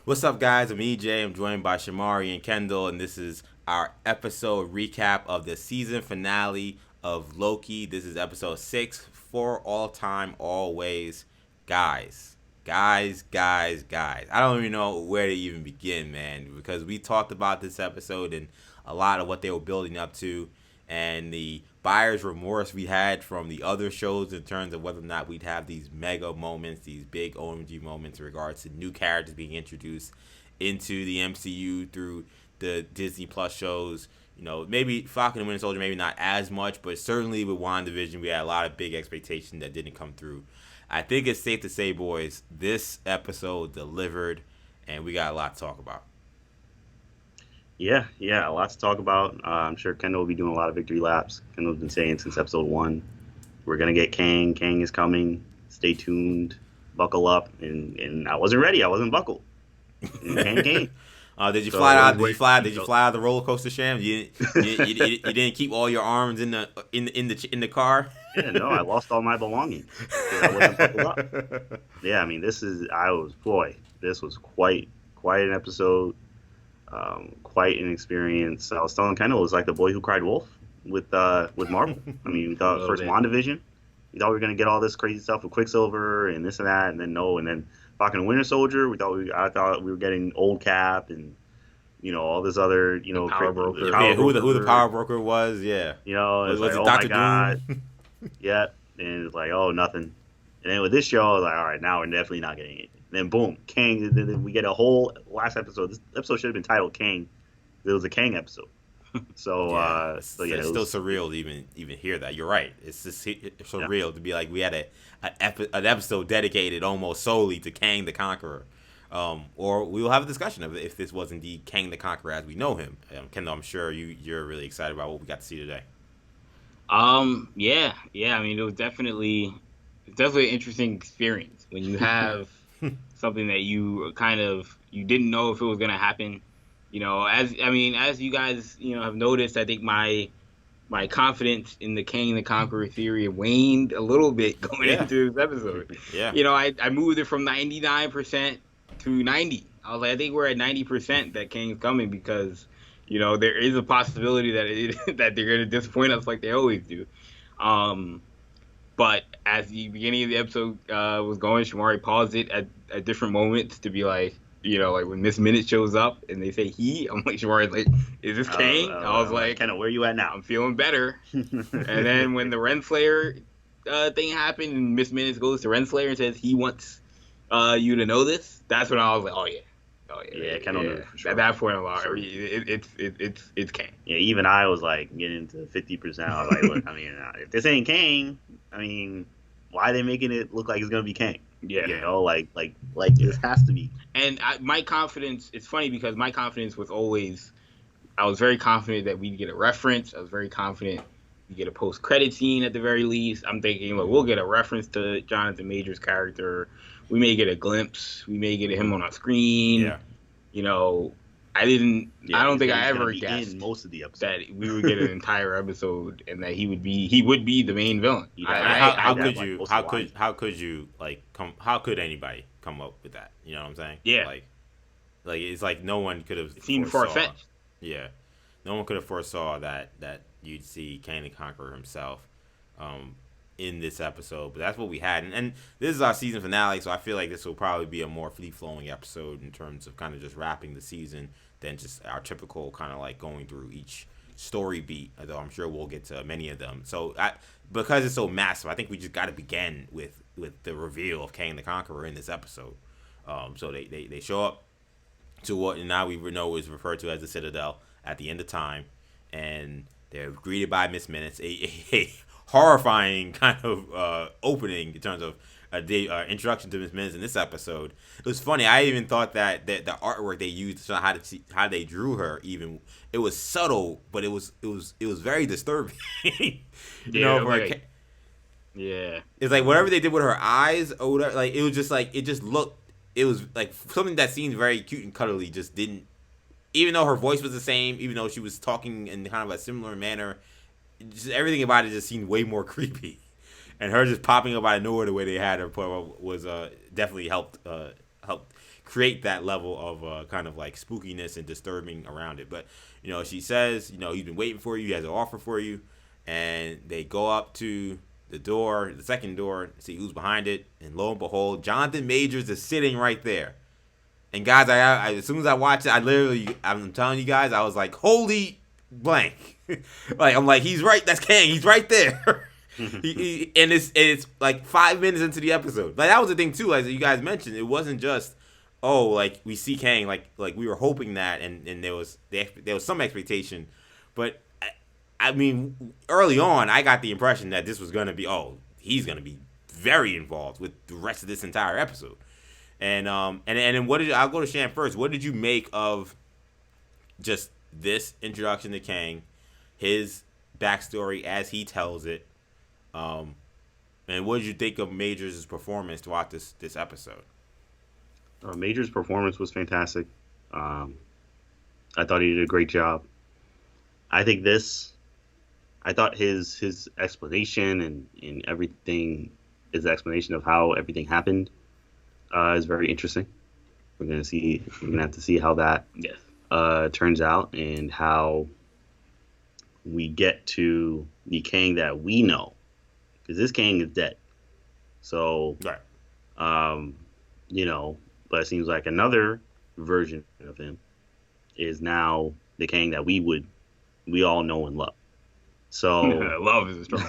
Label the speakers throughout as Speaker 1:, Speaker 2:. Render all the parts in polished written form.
Speaker 1: What's up, guys? I'm EJ. I'm joined by Shamari and Kendall, and this is our episode recap of the season finale of Loki. This is episode 6 for all time, always. Guys. I don't even know where to even begin, man, because we talked about this episode and a lot of what they were building up to, and the buyer's remorse we had from the other shows in terms of whether or not we'd have these mega moments, these big OMG moments in regards to new characters being introduced into the MCU through the Disney Plus shows. You know, maybe Falcon and Winter Soldier, maybe not as much, but certainly with WandaVision, we had a lot of big expectations that didn't come through. I think it's safe to say, boys, this episode delivered, and we got a lot to talk about.
Speaker 2: Yeah, a lot to talk about. I'm sure Kendall will be doing a lot of victory laps. Kendall's been saying since episode 1, we're going to get Kang. Kang is coming. Stay tuned. Buckle up. And I wasn't ready. I wasn't buckled. And Kang came.
Speaker 1: Did you fly out? Did you fly out the roller coaster, Sham? You didn't keep all your arms in the car.
Speaker 2: Yeah, no, I lost all my belongings because I wasn't buckled up. Yeah, I mean, this was quite an episode. Quite an experience. I was telling Kendall it was like the boy who cried wolf with Marvel. I mean, we thought first WandaVision, we thought we were gonna get all this crazy stuff with Quicksilver and this and that, and then no, and then Falcon and Winter Soldier, I thought we were getting Old Cap and all this other
Speaker 1: power broker. Who the power broker was, yeah.
Speaker 2: It's
Speaker 1: was
Speaker 2: like,
Speaker 1: it
Speaker 2: oh
Speaker 1: Dr.
Speaker 2: my god,
Speaker 1: Doom?
Speaker 2: yeah, and it's like, oh, nothing. And then with this show, I was like, all right, now we're definitely not getting it. Then boom, Kang. We get a whole last episode. This episode should have been titled Kang. It was a Kang episode. So,
Speaker 1: it's still surreal to even hear that. You're right. It's just surreal to be like we had an episode dedicated almost solely to Kang the Conqueror. Or we will have a discussion of if this was indeed Kang the Conqueror as we know him. Kendall, I'm sure you're really excited about what we got to see today.
Speaker 3: Yeah. I mean, it was definitely an interesting experience when you have something that you didn't know if it was gonna happen. As you guys have noticed, I think my confidence in the Kang the Conqueror theory waned a little bit going into this episode.
Speaker 1: Yeah.
Speaker 3: I moved it from 99% to 90. I was like, I think we're at 90% that Kang's coming because there is a possibility that that they're gonna disappoint us like they always do. But as the beginning of the episode was going, Shamari paused it at different moments to be like, like when Miss Minute shows up and they say he, I'm like, Shamari's like, is this Kang? I was like,
Speaker 2: Kendall, where you at now?
Speaker 3: I'm feeling better. And then when the Renslayer thing happened and Miss Minute goes to Renslayer and says he wants you to know this, that's when I was like, oh yeah.
Speaker 2: Kendall knew for sure.
Speaker 3: At that point, I'm like, it's Kang.
Speaker 2: Yeah, even I was like getting to 50%. I was like, look, I mean, if this ain't Kang, I mean, why are they making it look like it's gonna be Kang?
Speaker 3: Yeah,
Speaker 2: like this has to be.
Speaker 3: And my confidence, it's funny because my confidence was always, I was very confident that we'd get a reference. I was very confident we get a post-credit scene at the very least. I'm thinking, like, we'll get a reference to Jonathan Major's character. We may get a glimpse. We may get him on our screen.
Speaker 1: Yeah.
Speaker 3: I don't think I ever guessed
Speaker 2: in most of the episodes
Speaker 3: that we would get an entire episode and that he would be the main villain.
Speaker 1: How could anybody come up with that? You know what I'm saying?
Speaker 3: Yeah.
Speaker 1: Like it's like no one could have.
Speaker 3: It seemed far-fetched.
Speaker 1: Yeah. No one could have foresaw that you'd see Kang the Conqueror himself in this episode, but that's what we had, and this is our season finale, so I feel like this will probably be a more free-flowing episode in terms of kind of just wrapping the season than just our typical kind of like going through each story beat, although I'm sure we'll get to many of them. So because it's so massive, I think we just got to begin with the reveal of Kang the Conqueror in this episode. So they show up to what now we know is referred to as the Citadel at the end of time, and they're greeted by Miss Minutes, a horrifying kind of opening in terms of the introduction to Miss Minutes in this episode. It was funny. I even thought that the artwork they used to show how they drew her, even it was subtle, but it was very disturbing.
Speaker 3: Yeah.
Speaker 1: It's like whatever they did with her eyes or whatever. Like it was just like it just looked. It was like something that seemed very cute and cuddly. Just didn't. Even though her voice was the same, even though she was talking in kind of a similar manner, just everything about it just seemed way more creepy. And her just popping up out of nowhere the way they had her was definitely helped create that level of kind of like spookiness and disturbing around it. But she says, he's been waiting for you. He has an offer for you, and they go up to the door, the second door, see who's behind it, and lo and behold, Jonathan Majors is sitting right there. And guys, I as soon as I watched it, I'm telling you guys, I was like, holy blank. Like, I'm like, he's right. That's Kang. He's right there. And it's like 5 minutes into the episode. Like, that was the thing too, as you guys mentioned. It wasn't just, oh, like we see Kang, like we were hoping that, and there was some expectation, but I mean, early on, I got the impression that this was gonna be, he's gonna be very involved with the rest of this entire episode. And then I'll go to Shan first. What did you make of just this introduction to Kang, his backstory as he tells it, and what did you think of Majors' performance throughout this episode?
Speaker 2: Majors' performance was fantastic. I thought he did a great job. I thought his explanation and everything, his explanation of how everything happened, is very interesting. We're gonna have to see how that turns out, and how we get to the Kang that we know, because this Kang is dead. So,
Speaker 1: right.
Speaker 2: But it seems like another version of him is now the Kang that we all know and love. So
Speaker 3: love is a strong.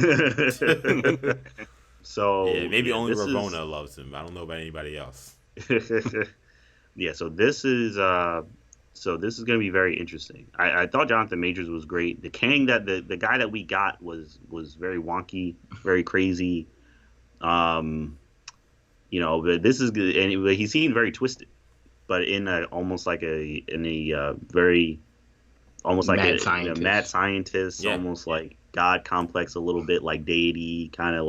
Speaker 2: So
Speaker 1: maybe only Ravonna loves him. I don't know about anybody else.
Speaker 2: Yeah, so this is going to be very interesting. I thought Jonathan Majors was great. The Kang that the guy that we got was very wonky, very crazy. But this is good, and he seemed very twisted, but in a very almost like a mad scientist, almost like God complex, a little bit like deity kind of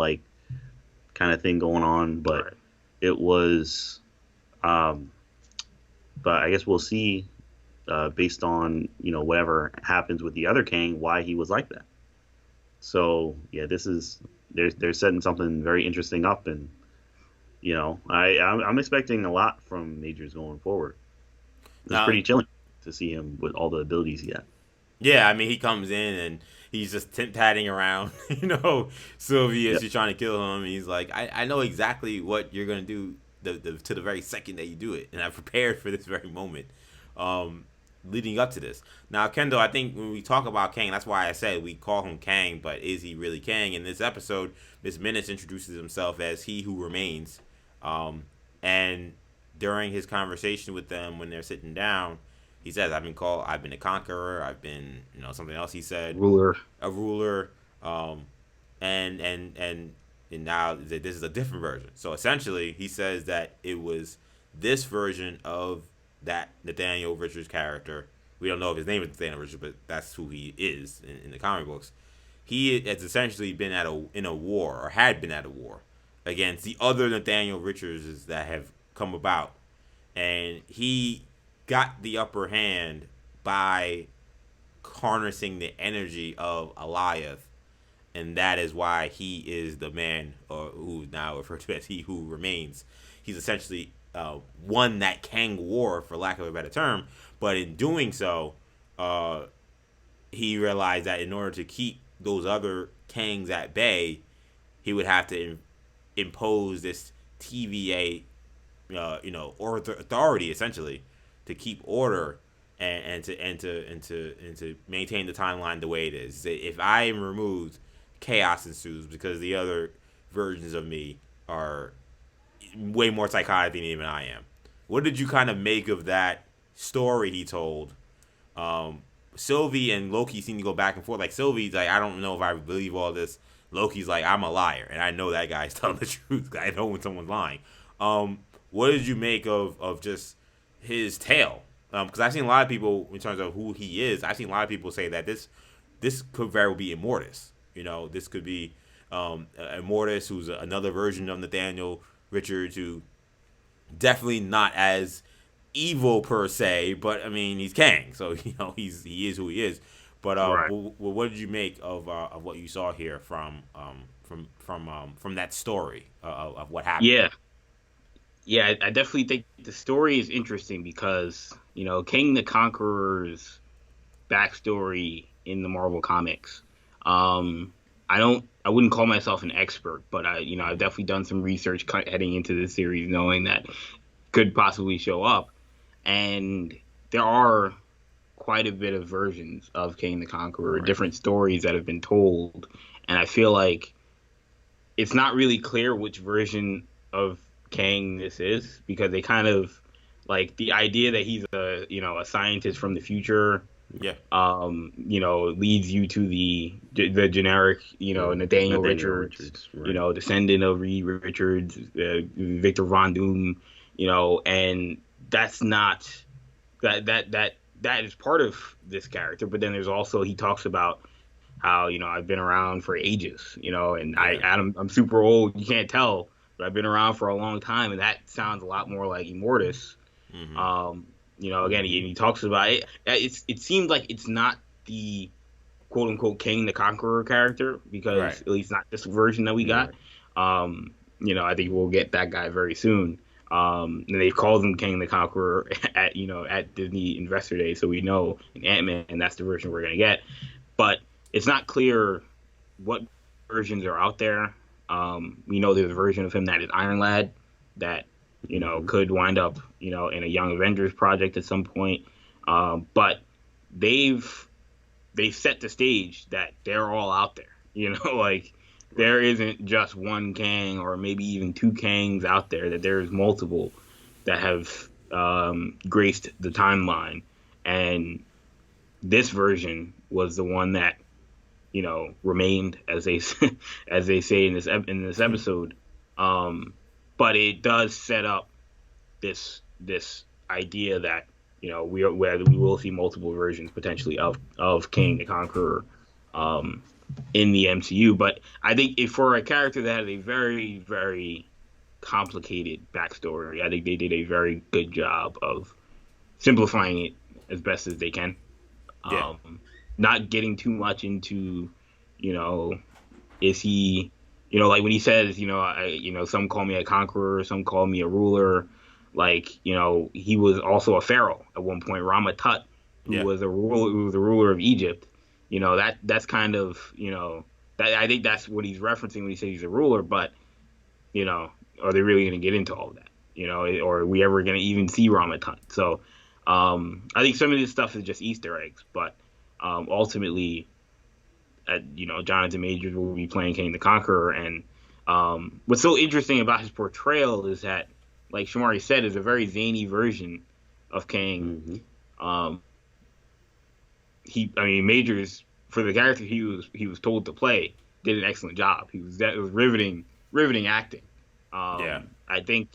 Speaker 2: thing going on. But it was, but I guess we'll see, based on whatever happens with the other Kang, why he was like that. So yeah, they're setting something very interesting up, and I'm expecting a lot from Majors going forward. It's pretty chilling to see him with all the abilities he had.
Speaker 1: Yeah, I mean, he comes in and he's just patting around, Sylvie as she's trying to kill him. And he's like, I know exactly what you're going to do to the very second that you do it. And I prepared for this very moment leading up to this. Now, Kendall, I think when we talk about Kang, that's why I said we call him Kang, but is he really Kang? In this episode, Miss Minutes introduces himself as He Who Remains. And during his conversation with them when they're sitting down, he says, I've been a conqueror, I've been, something else he said. A ruler. And now this is a different version. So essentially, he says that it was this version of that Nathaniel Richards character. We don't know if his name is Nathaniel Richards, but that's who he is in the comic books. He has essentially been in a war, or had been at a war, against the other Nathaniel Richards that have come about. And he got the upper hand by harnessing the energy of Alioth. And that is why he is the man, or who's now referred to as He Who Remains. He's essentially won that Kang war, for lack of a better term. But in doing so, he realized that in order to keep those other Kangs at bay, he would have to impose this TVA, or authority, essentially, to keep order and to maintain the timeline the way it is. If I am removed, chaos ensues, because the other versions of me are way more psychotic than even I am. What did you kind of make of that story he told? Sylvie and Loki seem to go back and forth. Like, Sylvie's like, I don't know if I believe all this. Loki's like, I'm a liar, and I know that guy's telling the truth. I know when someone's lying. What did you make of just his tale? Because I've seen a lot of people, in terms of who he is, I've seen a lot of people say that this could very well be Immortus. This could be Immortus, who's another version of Nathaniel Richards, who definitely not as evil per se, but I mean, he's Kang, so he is who he is. But
Speaker 2: right.
Speaker 1: What did you make of what you saw here from that story of what happened?
Speaker 3: Yeah, Yeah, I definitely think the story is interesting because King the Conqueror's backstory in the Marvel comics. I wouldn't call myself an expert, but I've
Speaker 1: Mm-hmm.
Speaker 3: definitely done some research heading into this series, knowing that could possibly show up, and there are quite a bit of versions of King the Conqueror,
Speaker 1: Right.
Speaker 3: different stories that have been told, and I feel like it's not really clear which version of Kang this is because they kind of like the idea that he's a scientist from the future
Speaker 1: Yeah.
Speaker 3: leads you to the generic, Nathaniel
Speaker 2: Nathaniel
Speaker 3: Richards,
Speaker 2: Richards, right?
Speaker 3: descendant of Reed Richards, Victor Von Doom, and that's not that is part of this character. But then there's also he talks about how I've been around for ages, and
Speaker 1: Yeah.
Speaker 3: I'm super old. You can't tell, but I've been around for a long time, and that sounds a lot more like Immortus.
Speaker 1: Mm-hmm.
Speaker 3: Um, again,
Speaker 2: Hmm.
Speaker 3: he talks about it. It seems like it's not the quote unquote King the Conqueror character because
Speaker 1: Right.
Speaker 3: at least not this version that we got.
Speaker 2: Right.
Speaker 3: I think we'll get that guy very soon. And they called him King the Conqueror at Disney Investor Day, so we know in Ant-Man that's the version we're gonna get. But it's not clear what versions are out there. We know there's a version of him that is Iron Lad that
Speaker 2: Hmm.
Speaker 3: could wind up in a Young Avengers project at some point. But they've they've set the stage that they're all out there. Like
Speaker 2: Right.
Speaker 3: there isn't just one Kang or maybe even two Kangs out there. That there's multiple that have graced the timeline, and this version was the one that remained, as they as they say in this episode. Um, but it does set up this idea that we will see multiple versions potentially of King the Conqueror um, in the MCU. But I think if for a character that has a very very complicated backstory, I think they did a very good job of simplifying it as best as they can.
Speaker 1: Yeah.
Speaker 3: Um, Not getting too much into, you know, is he, like when he says, some call me a conqueror, some call me a ruler. Like, he was also a pharaoh at one point, Rama Tut,
Speaker 1: Yeah.
Speaker 3: who was the ruler of Egypt. That's kind of, that I think that's what he's referencing when he says he's a ruler. But, are they really going to get into all of that? Or are we ever going to even see Rama Tut? So, I think some of this stuff is just Easter eggs, but ultimately, Jonathan Majors will be playing King the Conqueror. And what's so interesting about his portrayal is that, like Shamari said, is a very zany version of Kang.
Speaker 2: Hmm.
Speaker 3: Um, Majors for the character he was told to play did an excellent job. It was riveting acting.
Speaker 1: Yeah.
Speaker 3: I think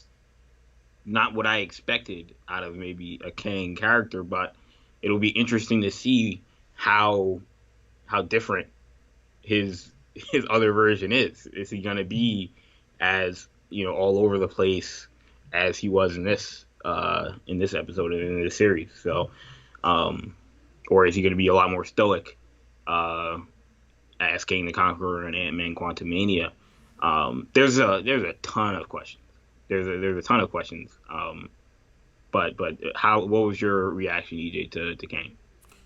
Speaker 3: not what I expected out of maybe a Kang character, but it'll be interesting to see how different his other version is. Is he gonna be as all over the place as he was in this episode and in this series? So, um, or is he gonna be a lot more stoic uh, as King the Conqueror and Ant-Man Quantumania? There's a ton of questions. There's a ton of questions. But what was your reaction, EJ, to Kang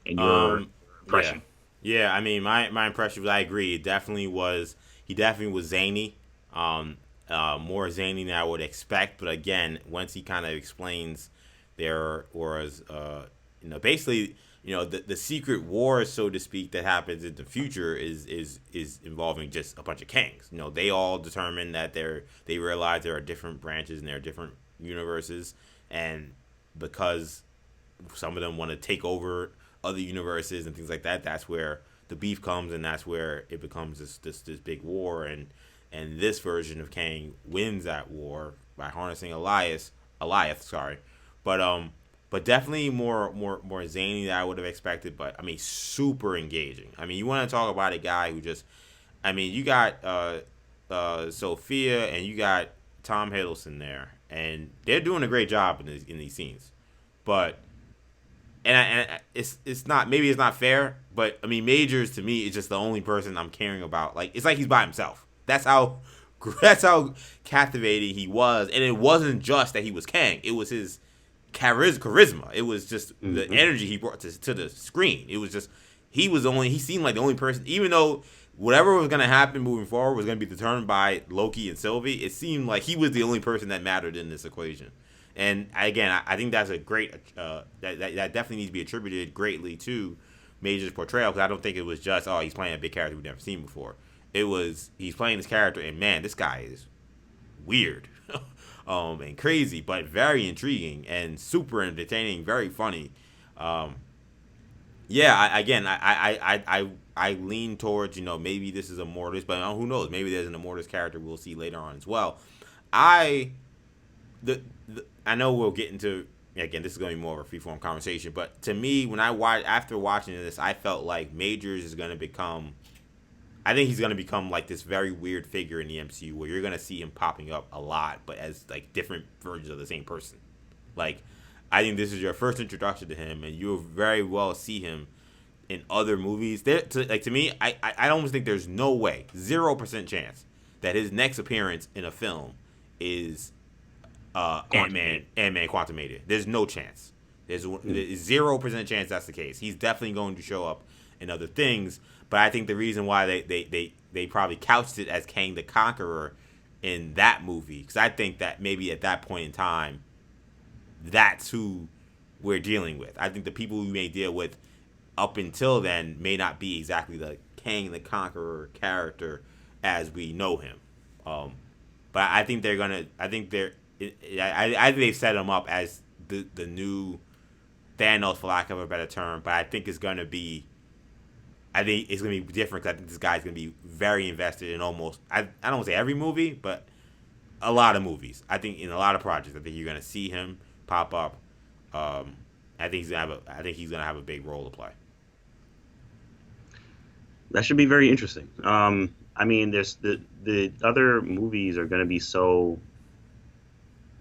Speaker 3: and your
Speaker 1: Um. Yeah.
Speaker 3: impression?
Speaker 1: Yeah. I mean, my impression was I agree. It definitely was. He definitely was zany. Um. More zany than I would expect. But again, once he kind of explains there was basically the secret war, so to speak, that happens in the future is involving just a bunch of Kangs. They all determine that they realize there are different branches and there are different universes, and because some of them want to take over other universes and things like that, that's where the beef comes, and that's where it becomes this big war. And this version of Kang wins that war by harnessing Elias, sorry. But definitely more zany than I would have expected. But I mean, super engaging. I mean, you want to talk about a guy who just, I mean, you got Sophia and you got Tom Hiddleston there, and they're doing a great job in these scenes. But it's not, maybe it's not fair, but I mean, Majors to me is just the only person I'm caring about. Like, it's like he's by himself. That's how captivating he was, and it wasn't just that he was Kang. It was his charisma. It was just the energy he brought to the screen. It was just he seemed like the only person, even though whatever was gonna happen moving forward was gonna be determined by Loki and Sylvie. It seemed like he was the only person that mattered in this equation. And again, I think that's a great that definitely needs to be attributed greatly to Major's portrayal, because I don't think it was just he's playing a big character we've never seen before. It was he's playing this character, and man, this guy is weird and crazy, but very intriguing and super entertaining, very funny. I lean towards maybe this is Immortus, but who knows? Maybe there's an Immortus character we'll see later on as well. I know we'll get into, again, this is going to be more of a freeform conversation, but to me, after watching this, I felt like Majors is going to become, I think he's going to become like this very weird figure in the MCU where you're going to see him popping up a lot, but as like different versions of the same person. Like, I think this is your first introduction to him, and you'll very well see him in other movies. To me, I almost think there's no way, 0% chance, that his next appearance in a film is Ant-Man Quantumania. There's no chance. There's 0% chance that's the case. He's definitely going to show up in other things, but I think the reason why they probably couched it as Kang the Conqueror in that movie, because I think that maybe at that point in time, that's who we're dealing with. I think the people we may deal with up until then may not be exactly the Kang the Conqueror character as we know him. But I think they're gonna. I think they've set him up as the new Thanos, for lack of a better term. But I think it's gonna be. I think it's gonna be different, because I think this guy's gonna be very invested in almost. I don't want to say every movie, but a lot of movies. I think in a lot of projects, I think you're gonna see him pop up. I think he's gonna have a big role to play.
Speaker 2: That should be very interesting. I mean, there's the other movies are going to be so.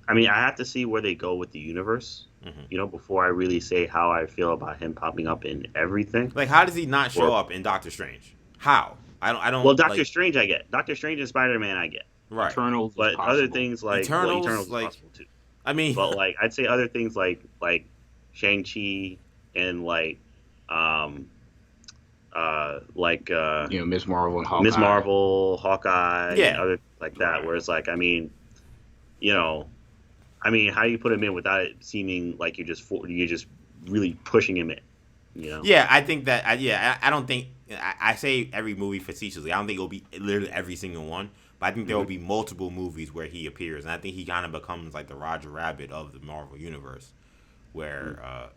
Speaker 2: I mean, I have to see where they go with the universe, before I really say how I feel about him popping up in everything.
Speaker 1: Like, how does he not show up in Doctor Strange? How? I don't.
Speaker 2: Well, Doctor Strange, I get. Doctor Strange and Spider-Man, I get.
Speaker 1: Right.
Speaker 3: Eternals,
Speaker 2: but other things like
Speaker 1: Eternals
Speaker 2: is possible too.
Speaker 1: I mean,
Speaker 2: but like I'd say other things like Shang-Chi and
Speaker 3: Miss Marvel and Hawkeye.
Speaker 2: Miss Marvel, Hawkeye,
Speaker 1: yeah,
Speaker 2: and other like that. Where it's like, I mean, how do you put him in without it seeming like you're just really pushing him in?
Speaker 1: Yeah, I think that. I don't think I say every movie facetiously. I don't think it'll be literally every single one, but I think there will be multiple movies where he appears, and I think he kind of becomes like the Roger Rabbit of the Marvel universe, where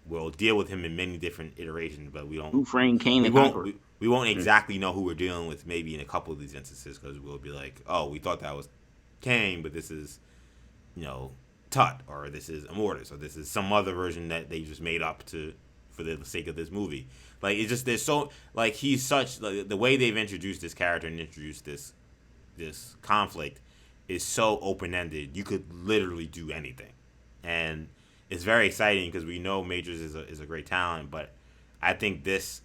Speaker 1: we'll deal with him in many different iterations, but we won't exactly know who we're dealing with maybe in a couple of these instances, because we'll be like, oh, we thought that was Kang, but this is, Tut, or this is Immortus, or this is some other version that they just made up for the sake of this movie. Like, it's just, there's so, like, he's such, like, the way they've introduced this character and introduced this conflict is so open-ended. You could literally do anything. And it's very exciting because we know Majors is a great talent, but I think this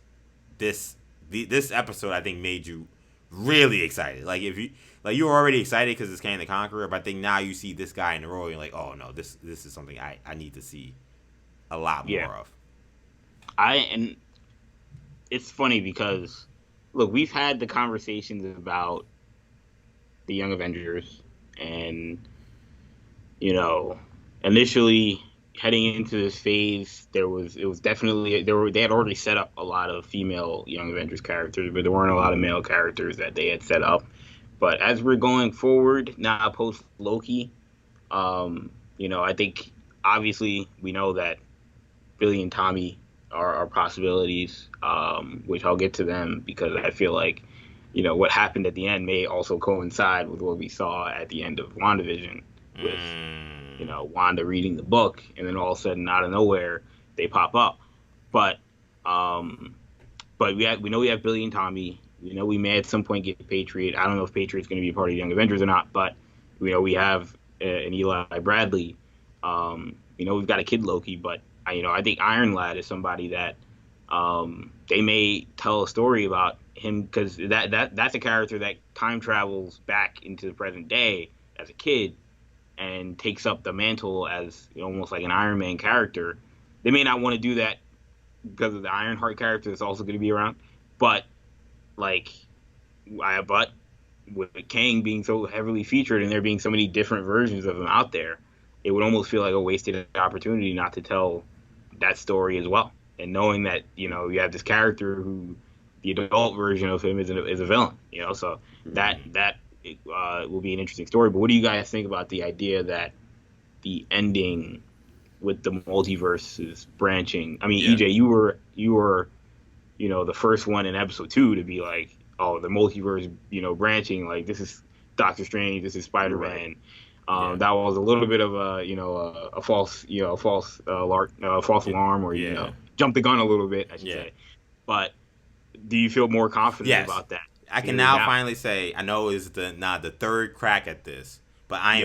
Speaker 1: episode, I think, made you really excited. Like, if you were already excited because it's Kang the Conqueror, but I think now you see this guy in the role, you're like, oh no, this is something I need to see a lot more of.
Speaker 3: And it's funny because, look, we've had the conversations about the Young Avengers, and initially heading into this phase, they had already set up a lot of female Young Avengers characters, but there weren't a lot of male characters that they had set up. But as we're going forward now, post Loki, I think obviously we know that Billy and Tommy are possibilities, which I'll get to them because I feel like what happened at the end may also coincide with what we saw at the end of WandaVision with Wanda reading the book, and then all of a sudden, out of nowhere, they pop up. But we know we have Billy and Tommy. We know we may at some point get Patriot. I don't know if Patriot's going to be a part of the Young Avengers or not, but we have an Eli Bradley. We've got a kid Loki, but I think Iron Lad is somebody that they may tell a story about him, because that's a character that time travels back into the present day as a kid and takes up the mantle as almost like an Iron Man character. They may not want to do that because of the Ironheart character that's also going to be around, but like, but with Kang being so heavily featured and there being so many different versions of him out there, it would almost feel like a wasted opportunity not to tell that story as well. And knowing that you have this character who the adult version of him is a villain, so that will be an interesting story. But what do you guys think about the idea that the ending with the multiverses branching? I mean, EJ, you were the first one in episode 2 to be like, oh, the multiverse, branching, like this is Doctor Strange, this is Spider-Man. Right. That was a little bit of a false alarm, or jump the gun a little bit, I should say. But do you feel more confident about that?
Speaker 1: I can now finally say, I know it's the third crack at this, but I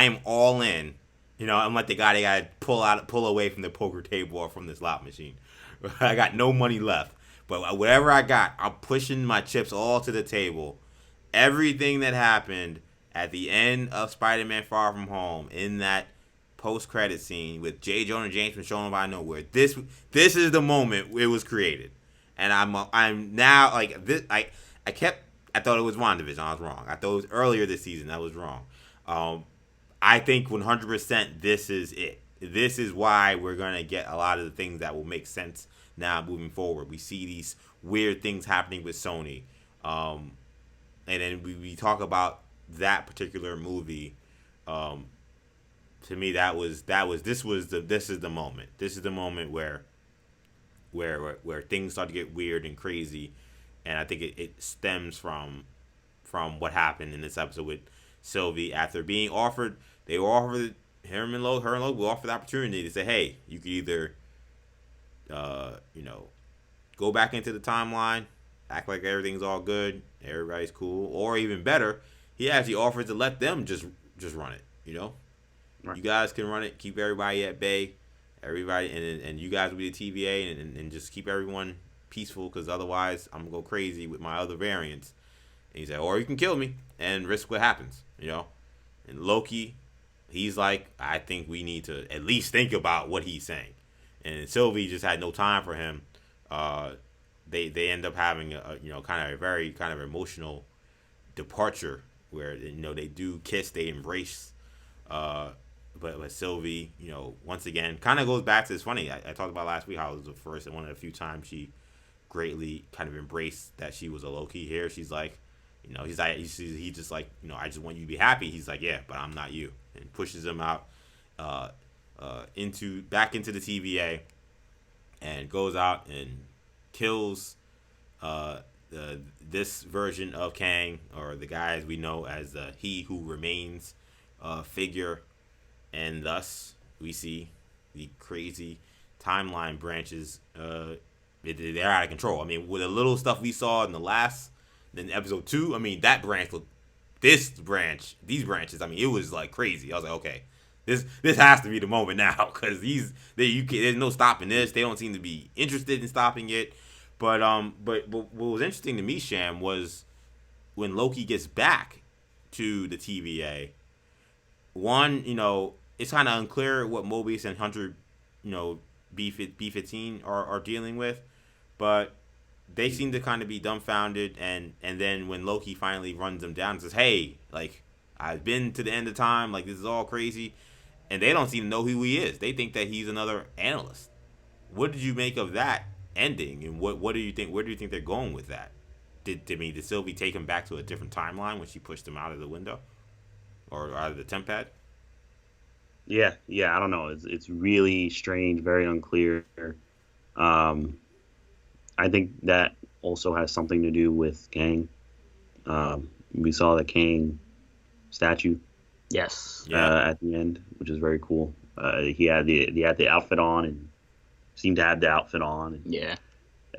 Speaker 1: am all in. I'm like the guy that got to pull away from the poker table or from the slot machine. I got no money left. But whatever I got, I'm pushing my chips all to the table. Everything that happened at the end of Spider-Man Far From Home in that post-credit scene with J. Jonah Jameson showing up out of nowhere. This is the moment it was created. And I'm now like this. I thought it was WandaVision. I was wrong. I thought it was earlier this season. I was wrong. I think 100% this is it. This is why we're gonna get a lot of the things that will make sense now moving forward. We see these weird things happening with Sony, and then we talk about that particular movie. To me, this is the moment. This is the moment where things start to get weird and crazy, and I think it stems from what happened in this episode with Sylvie after being offered. They were offered her and Loki were offered the opportunity to say, hey, you could either go back into the timeline, act like everything's all good, everybody's cool, or even better, he actually offers to let them just run it. Right. You guys can run it, keep everybody at bay, and you guys will be the TVA, and just keep everyone peaceful, because otherwise I'm gonna go crazy with my other variants. And he said, or you can kill me and risk what happens. And Loki, he's like, I think we need to at least think about what he's saying. And Sylvie just had no time for him. They end up having a very emotional departure where they do kiss, they embrace. But Sylvie, once again, kind of goes back to, it's funny. I talked about last week how it was the first and one of the few times she greatly kind of embraced that she was a Loki. Here she's like, he's like, he just like, I just want you to be happy. He's like, yeah, but I'm not you, and pushes him out back into the TVA, and goes out and kills this version of Kang, or the guy as we know as the He Who Remains figure, and thus we see the crazy timeline branches. They're out of control. I mean, with the little stuff we saw in in episode 2, I mean, that branch looked, these branches, I mean, it was like crazy. I was like, okay, this has to be the moment now, because there's no stopping this. They don't seem to be interested in stopping it. But what was interesting to me, Sham, was when Loki gets back to the TVA. One, it's kind of unclear what Mobius and Hunter, B-15 are dealing with, but they seem to kind of be dumbfounded. And then when Loki finally runs them down and says, hey, like, I've been to the end of time, like, this is all crazy, and they don't seem to know who he is. They think that he's another analyst. What did you make of that ending, and what do you think? Where do you think they're going with that? Did Sylvie take him back to a different timeline when she pushed him out of the window or out of the temp pad?
Speaker 2: Yeah, I don't know. It's really strange, very unclear. I think that also has something to do with Kang. We saw the Kang statue.
Speaker 3: Yes.
Speaker 2: At the end, which is very cool. He had the outfit on, and seemed to have the outfit on. And
Speaker 3: yeah.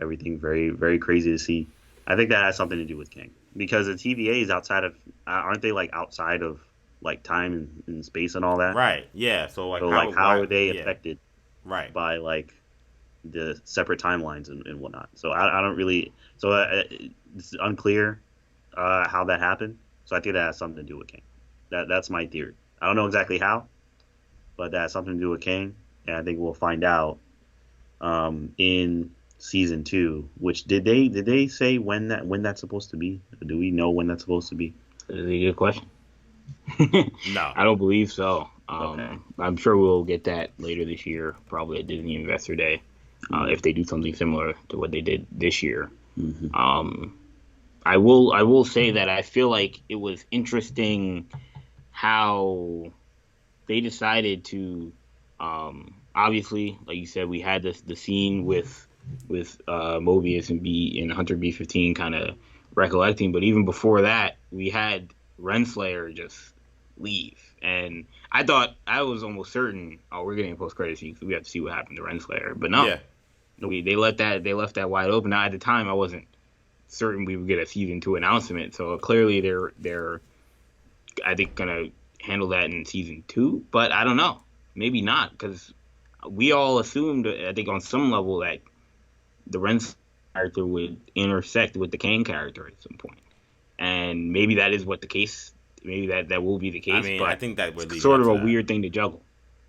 Speaker 2: Everything very, very crazy to see. I think that has something to do with Kang, because the TVA is outside of, aren't they like outside of like time and space and all that?
Speaker 1: Right. Yeah. So how
Speaker 2: are they affected?
Speaker 1: Right.
Speaker 2: By like the separate timelines and whatnot. So I don't really. So it's unclear how that happened. So I think that has something to do with Kang. That's my theory. I don't know exactly how, but that has something to do with Kang, and I think we'll find out in season 2. Which did they say when that's supposed to be? Do we know when that's supposed to be?
Speaker 3: That's a good question.
Speaker 1: No.
Speaker 3: I don't believe so.
Speaker 2: Okay.
Speaker 3: I'm sure we'll get that later this year, probably at Disney Investor Day, if they do something similar to what they did this year.
Speaker 2: Mm-hmm.
Speaker 3: I will say that I feel like it was interesting how they decided to. Obviously, like you said, we had the scene with Mobius and Hunter B-15 kind of recollecting, but even before that, we had Renslayer just leave, and I was almost certain, oh, we're getting a post-credit scene, so we have to see what happened to Renslayer, but no,
Speaker 1: Yeah.
Speaker 3: they left that wide open. Now at the time, I wasn't certain we would get a season 2 announcement, so clearly they're I think gonna handle that in season 2, but I don't know, maybe not, because we all assumed, I think on some level, that the Renslayer character would intersect with the Kang character at some point, and maybe that is what the case. Maybe that will be the case.
Speaker 1: I mean,
Speaker 3: but
Speaker 1: I think that would
Speaker 3: it's
Speaker 1: lead
Speaker 3: sort of
Speaker 1: up
Speaker 3: a
Speaker 1: to that.
Speaker 3: weird thing to juggle.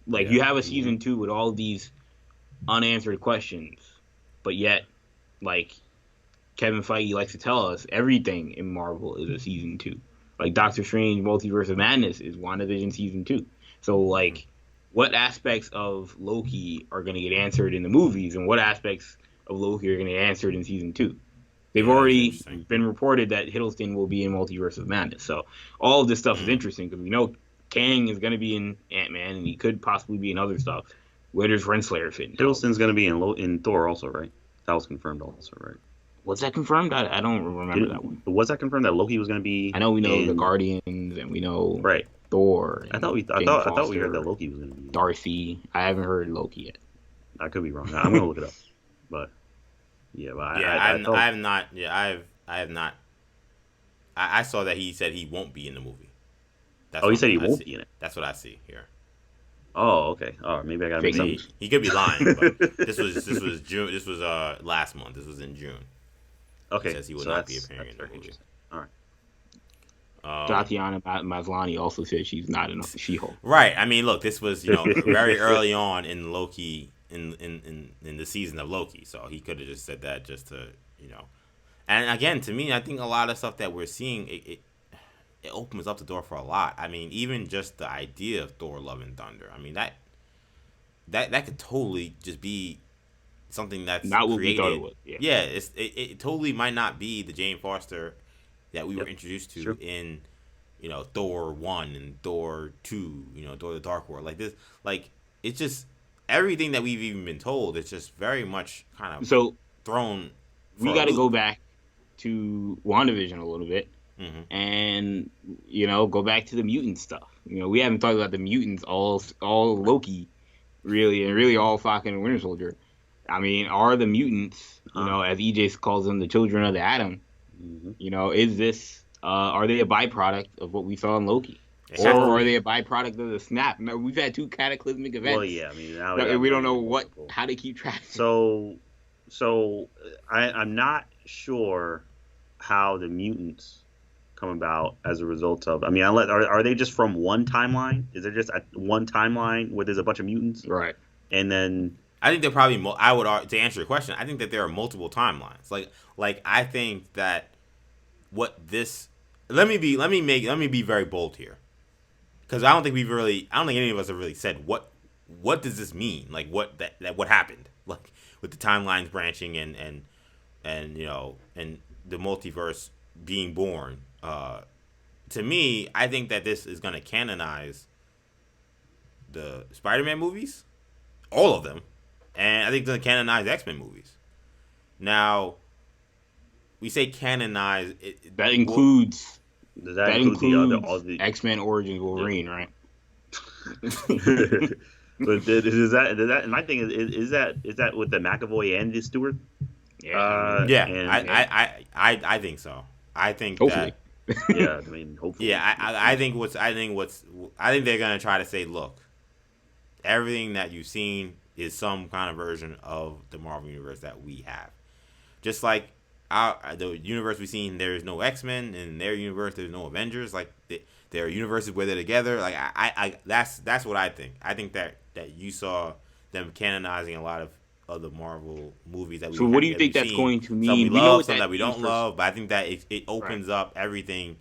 Speaker 3: Like
Speaker 1: Yeah.
Speaker 3: you have a season 2 with all these unanswered questions, but yet, like Kevin Feige likes to tell us, everything in Marvel is a season 2. Like Doctor Strange: Multiverse of Madness is WandaVision season 2. So like, what aspects of Loki are going to get answered in the movies, and what aspects of Loki are going to get answered in season 2? They've
Speaker 1: Yeah, that's
Speaker 3: already
Speaker 1: interesting.
Speaker 3: been reported that Hiddleston will be in Multiverse of Madness. So all of this stuff is interesting because we know Kang is going to be in Ant-Man, and he could possibly be in other stuff. Where does Renslayer fit in?
Speaker 2: Hiddleston's going to be in Thor also, right? That was confirmed also, right?
Speaker 3: Was that confirmed? I don't remember that one.
Speaker 2: Was that confirmed that Loki was going to be?
Speaker 3: I know we know
Speaker 2: in...
Speaker 3: the Guardians, and we know
Speaker 2: right.
Speaker 3: Thor.
Speaker 2: I thought we heard that Loki was going to be
Speaker 3: Darcy. I haven't heard Loki yet.
Speaker 2: I could be wrong. I'm going to look it up, but yeah, but
Speaker 1: Yeah,
Speaker 2: I
Speaker 1: have not. Yeah, I have not. I saw that he said he won't be in the movie. That's
Speaker 2: he
Speaker 1: what
Speaker 2: said he
Speaker 1: I
Speaker 2: won't
Speaker 1: see.
Speaker 2: be in it.
Speaker 1: That's what I see here.
Speaker 2: Oh, okay. Oh, maybe I got to
Speaker 3: Fake
Speaker 2: mix up.
Speaker 3: news.
Speaker 1: He could be lying, but this was June. This was last month. This was in June.
Speaker 2: Okay,
Speaker 1: He says he will not be appearing in the movie.
Speaker 2: All right.
Speaker 3: Tatiana Maslany also said she's not enough for She-Hulk.
Speaker 1: Right. I mean, look, this was very early on in Loki in the season of Loki, so he could have just said that just to And again, to me, I think a lot of stuff that we're seeing it opens up the door for a lot. I mean, even just the idea of Thor: Love and Thunder. I mean that could totally just be something that's
Speaker 3: not what
Speaker 1: created.
Speaker 3: we thought it was.
Speaker 1: Yeah, it totally might not be the Jane Foster that we were introduced to in Thor 1 and Thor 2, Thor the Dark World. Like this, like it's just everything that we've even been told. It's just very much kind of thrown.
Speaker 3: We got to go back to WandaVision a little bit. And go back to the mutant stuff. We haven't talked about the mutants all Loki, really, and really all Falcon and Winter Soldier. I mean, are the mutants, as EJ calls them, the children of the atom? Is this are they a byproduct of what we saw in Loki, or are they a byproduct of the snap? No, we've had 2 cataclysmic events.
Speaker 2: Well, yeah, I mean, now
Speaker 3: we don't know how to keep track.
Speaker 2: So I'm not sure how the mutants come about as a result of. I mean, are they just from one timeline? Is there just one timeline where there's a bunch of mutants?
Speaker 3: Right.
Speaker 2: And then
Speaker 1: I think they're probably. I would to answer your question. I think that there are multiple timelines. Like I think that what this. Let me be very bold here, because I don't think any of us have really said what does this mean. Like what happened. Like with the timelines branching and the multiverse being born. To me, I think that this is going to canonize the Spider-Man movies, all of them, and I think it's going to canonize the X-Men movies. Now, we say canonize.
Speaker 3: That includes
Speaker 2: that includes
Speaker 3: the X-Men Origins Wolverine, right?
Speaker 2: But is that? My thing is that with the McAvoy and the Stewart?
Speaker 1: Yeah, I think so. I think
Speaker 3: hopefully.
Speaker 2: Yeah, I mean, hopefully.
Speaker 1: Yeah, I think they're gonna try to say, look, everything that you've seen is some kind of version of the Marvel universe that we have. Just like the universe we've seen, there is no X-Men. In their universe, there's no Avengers. Like there are universes where they're together. Like that's what I think. I think that you saw them canonizing a lot of other Marvel movies that we.
Speaker 3: So what do you think that's going to mean?
Speaker 1: Some we
Speaker 3: know
Speaker 1: love,
Speaker 3: what
Speaker 1: some that we don't
Speaker 3: for...
Speaker 1: love. But I think that it opens up everything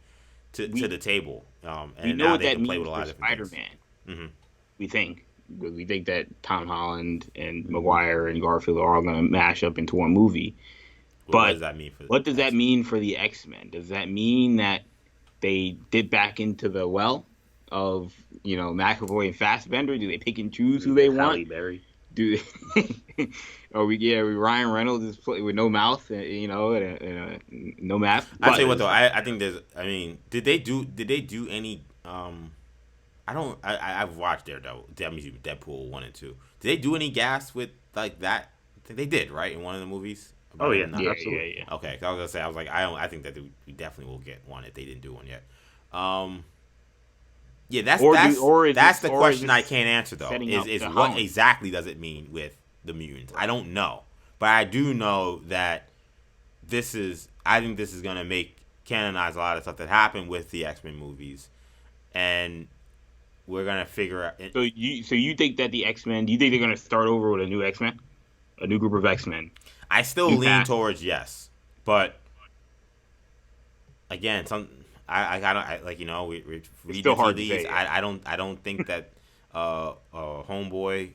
Speaker 1: to the table. And
Speaker 3: we know
Speaker 1: now
Speaker 3: what
Speaker 1: they
Speaker 3: that
Speaker 1: can play
Speaker 3: means
Speaker 1: with a lot
Speaker 3: for
Speaker 1: of different
Speaker 3: Spider-Man.
Speaker 1: things. Mm-hmm.
Speaker 3: We think. Because we think that Tom Holland and Maguire and Garfield are all going to mash up into one movie.
Speaker 1: But what does that mean for
Speaker 3: what does that mean for the X-Men? Does that mean that they dip back into the well of, McAvoy and Fassbender? Do they pick and choose who they want?
Speaker 2: Halle Berry.
Speaker 3: Do they, Ryan Reynolds is with no mouth, and no mask.
Speaker 1: I tell you what though, I think did they do any I've watched Daredevil, Deadpool 1 and 2. Did they do any gas with like that? I think they did, right, in one of the movies.
Speaker 2: Oh yeah, absolutely.
Speaker 1: Yeah. Okay, I was gonna say, I think that we definitely will get one if they didn't do one yet. Yeah, that's the question I can't answer though. Is what exactly does it mean with the mutants? I don't know, but I do know that I think this is gonna canonize a lot of stuff that happened with the X-Men movies, and we're gonna figure out.
Speaker 3: So you think that the X-Men? Do you think they're gonna start over with a new X-Men, a new group of X-Men?
Speaker 1: I still lean towards yes, but again, we read
Speaker 3: still hard
Speaker 1: these.
Speaker 3: To say,
Speaker 1: I don't think that homeboy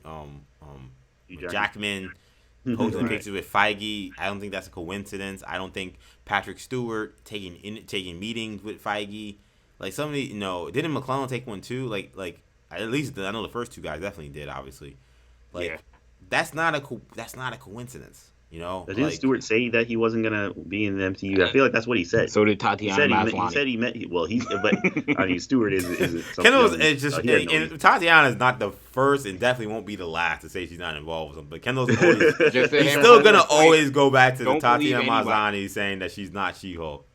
Speaker 1: Jackman posting pictures with Feige. I don't think that's a coincidence. I don't think Patrick Stewart taking meetings with Feige. Like somebody, didn't McClellan take one too? Like at least I know the first two guys definitely did. Obviously, that's not a coincidence.
Speaker 2: Didn't Stewart say that he wasn't gonna be in the MCU? I feel like that's what he said.
Speaker 3: So did Tatiana Maslany.
Speaker 2: He said he met. Well, Stewart is.
Speaker 1: Kendall is just. And Tatiana is not the first, and definitely won't be the last to say she's not involved with something. But Kendall's always, he's still gonna always go back to the Tatiana Maslany saying that she's not She-Hulk.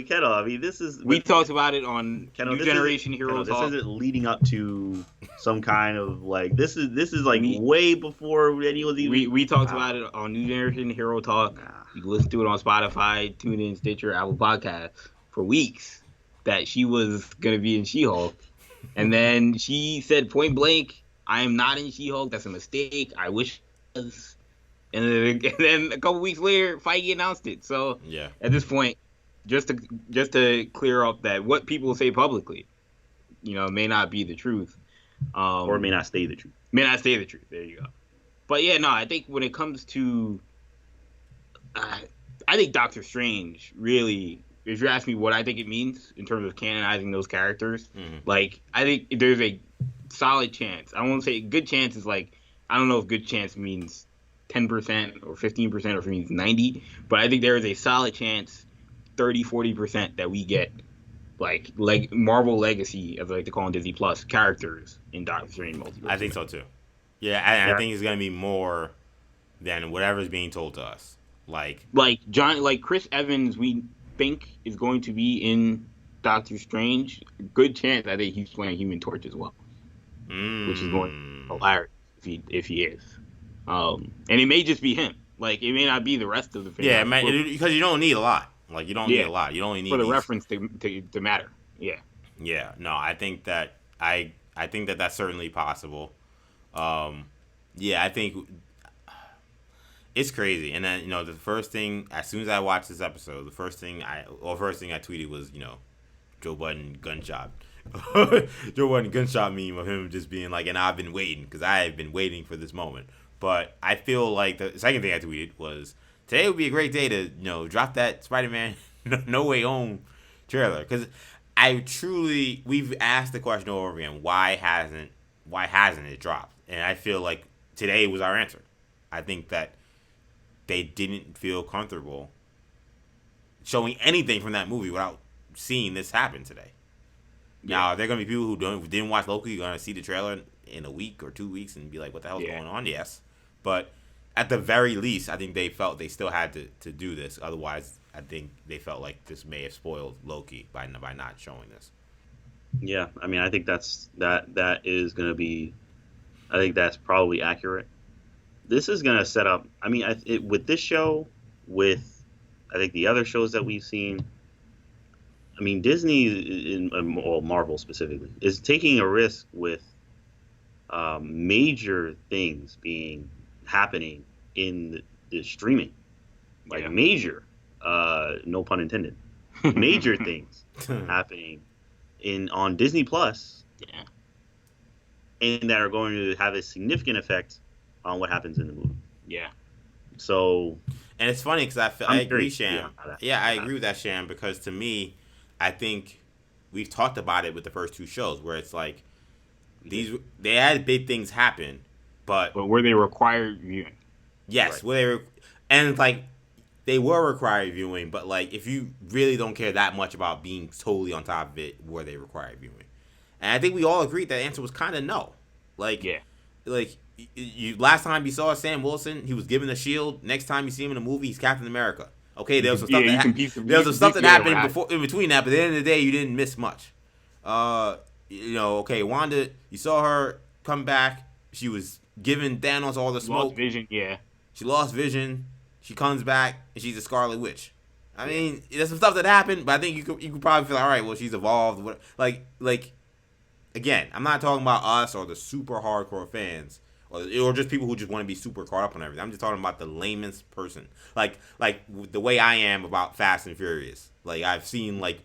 Speaker 2: Kendall. This is.
Speaker 3: We talked about it on New Generation Hero Talk.
Speaker 2: This isn't leading up to some kind of This is way before anyone's even.
Speaker 3: We talked about it on New Generation Hero Talk. You can listen to it on Spotify, TuneIn, Stitcher, Apple Podcasts for weeks that she was going to be in She-Hulk. And then she said point blank, I am not in She-Hulk. That's a mistake. I wish I was. And then a couple weeks later, Feige announced it. So at this point, just to clear up that what people say publicly, may not be the truth.
Speaker 2: Or may not stay the truth.
Speaker 3: May not stay the truth. There you go. But I think when it comes to I think Doctor Strange really, if you ask me what I think it means in terms of canonizing those characters, I think there's a solid chance. I won't say good chance is I don't know if good chance means 10% or 15% or if it means 90, but I think there is a solid chance 30-40% that we get Marvel Legacy, as I like to call on Disney Plus, characters in Doctor Strange Multiverse.
Speaker 1: I think so too. Yeah, I think it's gonna be more than whatever's being told to us.
Speaker 3: Chris Evans, we think is going to be in Doctor Strange. Good chance I think he's playing Human Torch as well, which is going to be hilarious if he is. And it may just be him. It may not be the rest of the family.
Speaker 1: Yeah, because you don't need a lot. You don't need a lot. You only need
Speaker 3: for the reference to matter. Yeah.
Speaker 1: Yeah. No, I think that I think that that's certainly possible. I think it's crazy. And then the first thing, as soon as I watched this episode, the first thing I tweeted was Joe Budden gunshot. Joe Budden gunshot meme of him just being and I've been waiting because I have been waiting for this moment. But I feel like the second thing I tweeted was, today would be a great day to drop that Spider-Man No Way Home trailer, because we've asked the question over and over again, why hasn't it dropped? And I feel like today was our answer. I think that they didn't feel comfortable showing anything from that movie without seeing this happen today. Yeah. Now, there are going to be people who didn't watch Loki, going to see the trailer in a week or 2 weeks and be like, what the hell's going on? Yes. But at the very least, I think they felt they still had to do this. Otherwise, I think they felt like this may have spoiled Loki by not showing this.
Speaker 2: Yeah, I think that is going to be. I think that's probably accurate. this is gonna set up. I mean, with this show, with I think the other shows that we've seen. I mean, Disney, or Marvel specifically, is taking a risk with major things being happening in the streaming, like major, no pun intended, major things happening on Disney Plus, and that are going to have a significant effect on what happens in the movie.
Speaker 3: Yeah.
Speaker 2: So,
Speaker 1: and it's funny because I agree, Sham. Yeah, I
Speaker 2: Yeah.
Speaker 1: agree with that, Sham, because to me, I think we've talked about it with the first two shows where it's like they had big things happen, but
Speaker 3: were they required viewing?
Speaker 1: Yes,
Speaker 2: Right.
Speaker 1: where and it's like they were required viewing, but like if you really don't care that much about being totally on top of it, were they required viewing? And I think we all agreed that the answer was kind of no. Like, like you last time you saw Sam Wilson, he was given a shield. Next time you see him in a movie, he's Captain America. Okay, there was some stuff there was some stuff that happened before in between that, but at the end of the day, you didn't miss much. Okay, Wanda, you saw her come back. She was giving Thanos all the smoke.
Speaker 3: Lost Vision, yeah.
Speaker 1: She lost Vision. She comes back and she's a Scarlet Witch. I mean, there's some stuff that happened, but I think you could probably feel all right. Well, she's evolved. Like again, I'm not talking about us or the super hardcore fans or just people who just want to be super caught up on everything. I'm just talking about the layman's person. Like the way I am about Fast and Furious. Like I've seen like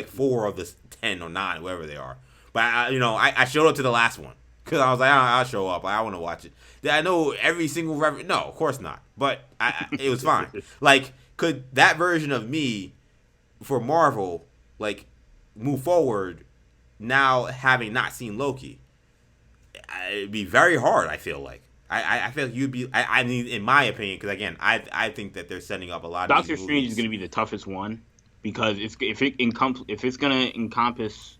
Speaker 1: 4 of the 10 or 9, whatever they are. But I showed up to the last one because I was like, I'll show up. I want to watch it. Did I know every single reference? No, of course not. But it was fine. Like, could that version of me for Marvel like move forward now having not seen Loki? It'd be very hard. I feel like I feel like you'd be. I mean, in my opinion, because again, I think that they're setting up a lot of
Speaker 3: Doctor Strange is going to be the toughest one because if it's going to encompass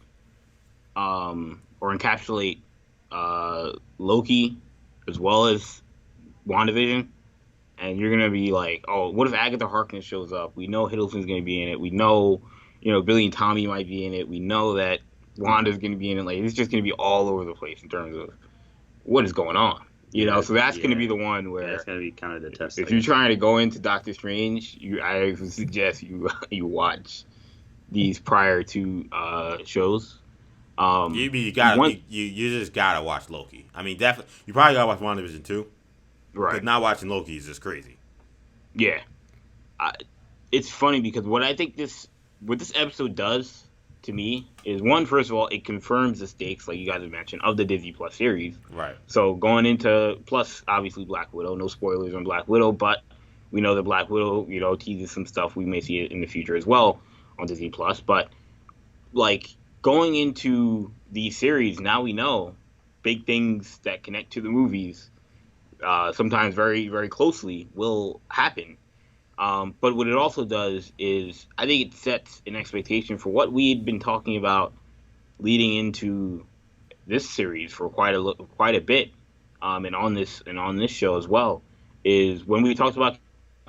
Speaker 3: or encapsulate Loki as well as WandaVision, and you're gonna be like, oh, what if Agatha Harkness shows up? We know Hiddleston's gonna be in it. We know, Billy and Tommy might be in it. We know that Wanda's gonna be in it. Like, it's just gonna be all over the place in terms of what is going on. So that's gonna be the one where
Speaker 2: it's gonna be kind of the test.
Speaker 3: If you're trying to go into Doctor Strange, I suggest you watch these prior two shows.
Speaker 1: You just gotta watch Loki. I mean, definitely, you probably gotta watch WandaVision too.
Speaker 3: Right.
Speaker 1: Because not watching Loki is just crazy.
Speaker 3: Yeah. It's funny because what I think what this episode does to me is, one, first of all, it confirms the stakes, like you guys have mentioned, of the Disney Plus series.
Speaker 1: Right.
Speaker 3: So going into, plus obviously Black Widow, no spoilers on Black Widow, but we know that Black Widow, teases some stuff. We may see it in the future as well on Disney Plus. But like going into these series, now we know big things that connect to the movies, sometimes very, very closely, will happen. But what it also does is, I think it sets an expectation for what we had been talking about leading into this series for quite a bit, and on this show as well. Is when we talked about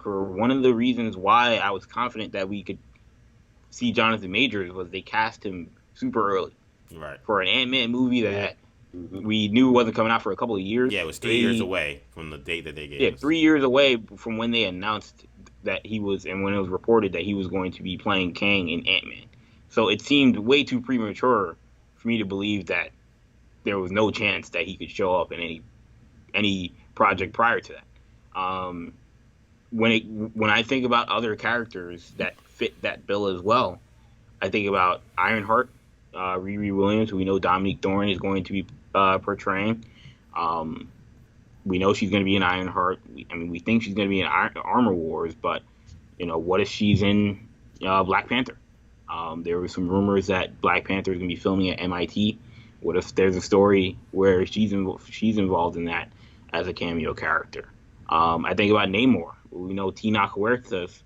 Speaker 3: one of the reasons why I was confident that we could see Jonathan Majors was they cast him super early,
Speaker 1: right,
Speaker 3: for an Ant-Man movie that we knew wasn't coming out for a couple of years.
Speaker 1: Yeah, it was 3 years away from the date that they gave.
Speaker 3: Yeah, 3 years away from when they announced that he was, and when it was reported that he was going to be playing Kang in Ant-Man. So it seemed way too premature for me to believe that there was no chance that he could show up in any project prior to that. When I think about other characters that fit that bill as well, I think about Ironheart, Riri Williams, who we know Dominique Thorne is going to be portraying. We know she's going to be in Ironheart. We think she's going to be in Armor Wars, but what if she's in Black Panther? There were some rumors that Black Panther is going to be filming at MIT. What if there's a story where she's involved in that as a cameo character? I think about Namor. We know Tinoch Huertas.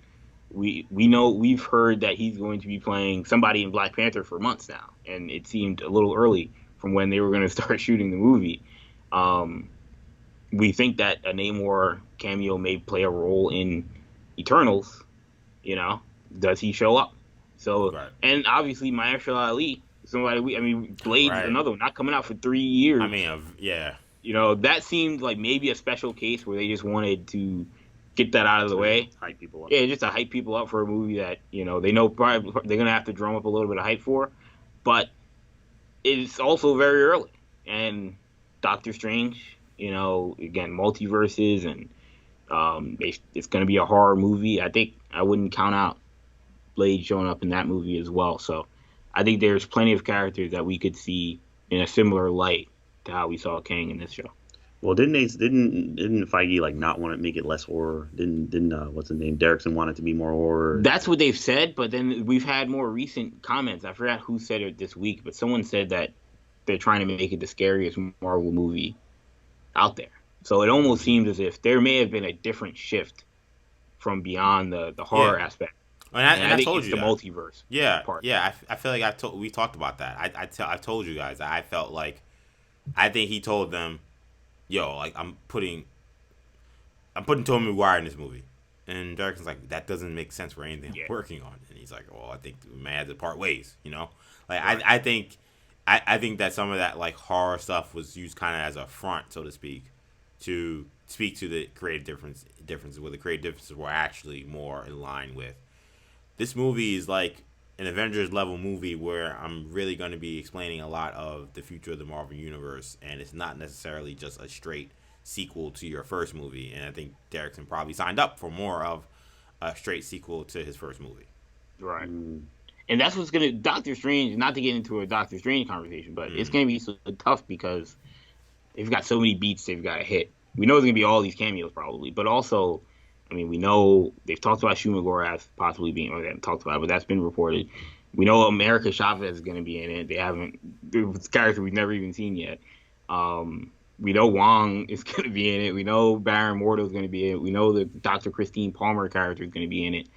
Speaker 3: We've heard that he's going to be playing somebody in Black Panther for months now, and it seemed a little early from when they were going to start shooting the movie. We think that a Namor cameo may play a role in Eternals. Does he show up? So, right. And obviously Mahershala Ali, somebody Blade's right. Another one, not coming out for 3 years.
Speaker 1: Yeah.
Speaker 3: that seemed like maybe a special case where they just wanted to get that out of the way.
Speaker 2: Hype people up.
Speaker 3: Yeah, just to hype people up for a movie that they know probably they're gonna have to drum up a little bit of hype for, but it's also very early. And Doctor Strange, again, multiverses, and it's gonna be a horror movie. I think I wouldn't count out Blade showing up in that movie as well. So I think there's plenty of characters that we could see in a similar light to how we saw Kang in this show.
Speaker 2: Well, didn't Feige like not want to make it less horror? Didn't what's his name, Derrickson, want it to be more horror?
Speaker 3: That's what they've said, but then we've had more recent comments. I forgot who said it this week, but someone said that they're trying to make it the scariest Marvel movie out there. So it almost seems as if there may have been a different shift from beyond the horror aspect.
Speaker 1: And I
Speaker 3: think
Speaker 1: told
Speaker 3: it's
Speaker 1: you
Speaker 3: the
Speaker 1: that.
Speaker 3: multiverse. Part.
Speaker 1: I feel like we talked about that. I told you guys. I felt like I think he told them, "Yo, like I'm putting Tobey Maguire in this movie," and Derrickson's like, "That doesn't make sense for anything I'm working on." And he's like, "Well, I think we may have to part ways." Like right. I think that some of that like horror stuff was used kind of as a front, so to speak, to speak to the creative differences where the creative differences were actually more in line with. This movie is like an Avengers level movie where I'm really going to be explaining a lot of the future of the Marvel Universe, and it's not necessarily just a straight sequel to your first movie. And I think Derrickson probably signed up for more of a straight sequel to his first movie.
Speaker 3: Right. And that's what's going to... Doctor Strange, not to get into a Doctor Strange conversation, but it's going to be so tough because they've got so many beats they've got to hit. We know there's going to be all these cameos probably, but also... I mean, we know they've talked about Shumagor as possibly being, or they haven't talked about it, but that's been reported. We know America Chavez is going to be in it. It's a character we've never even seen yet. We know Wong is going to be in it. We know Baron Mordo is going to be in it. We know the Dr. Christine Palmer character is going to be in it.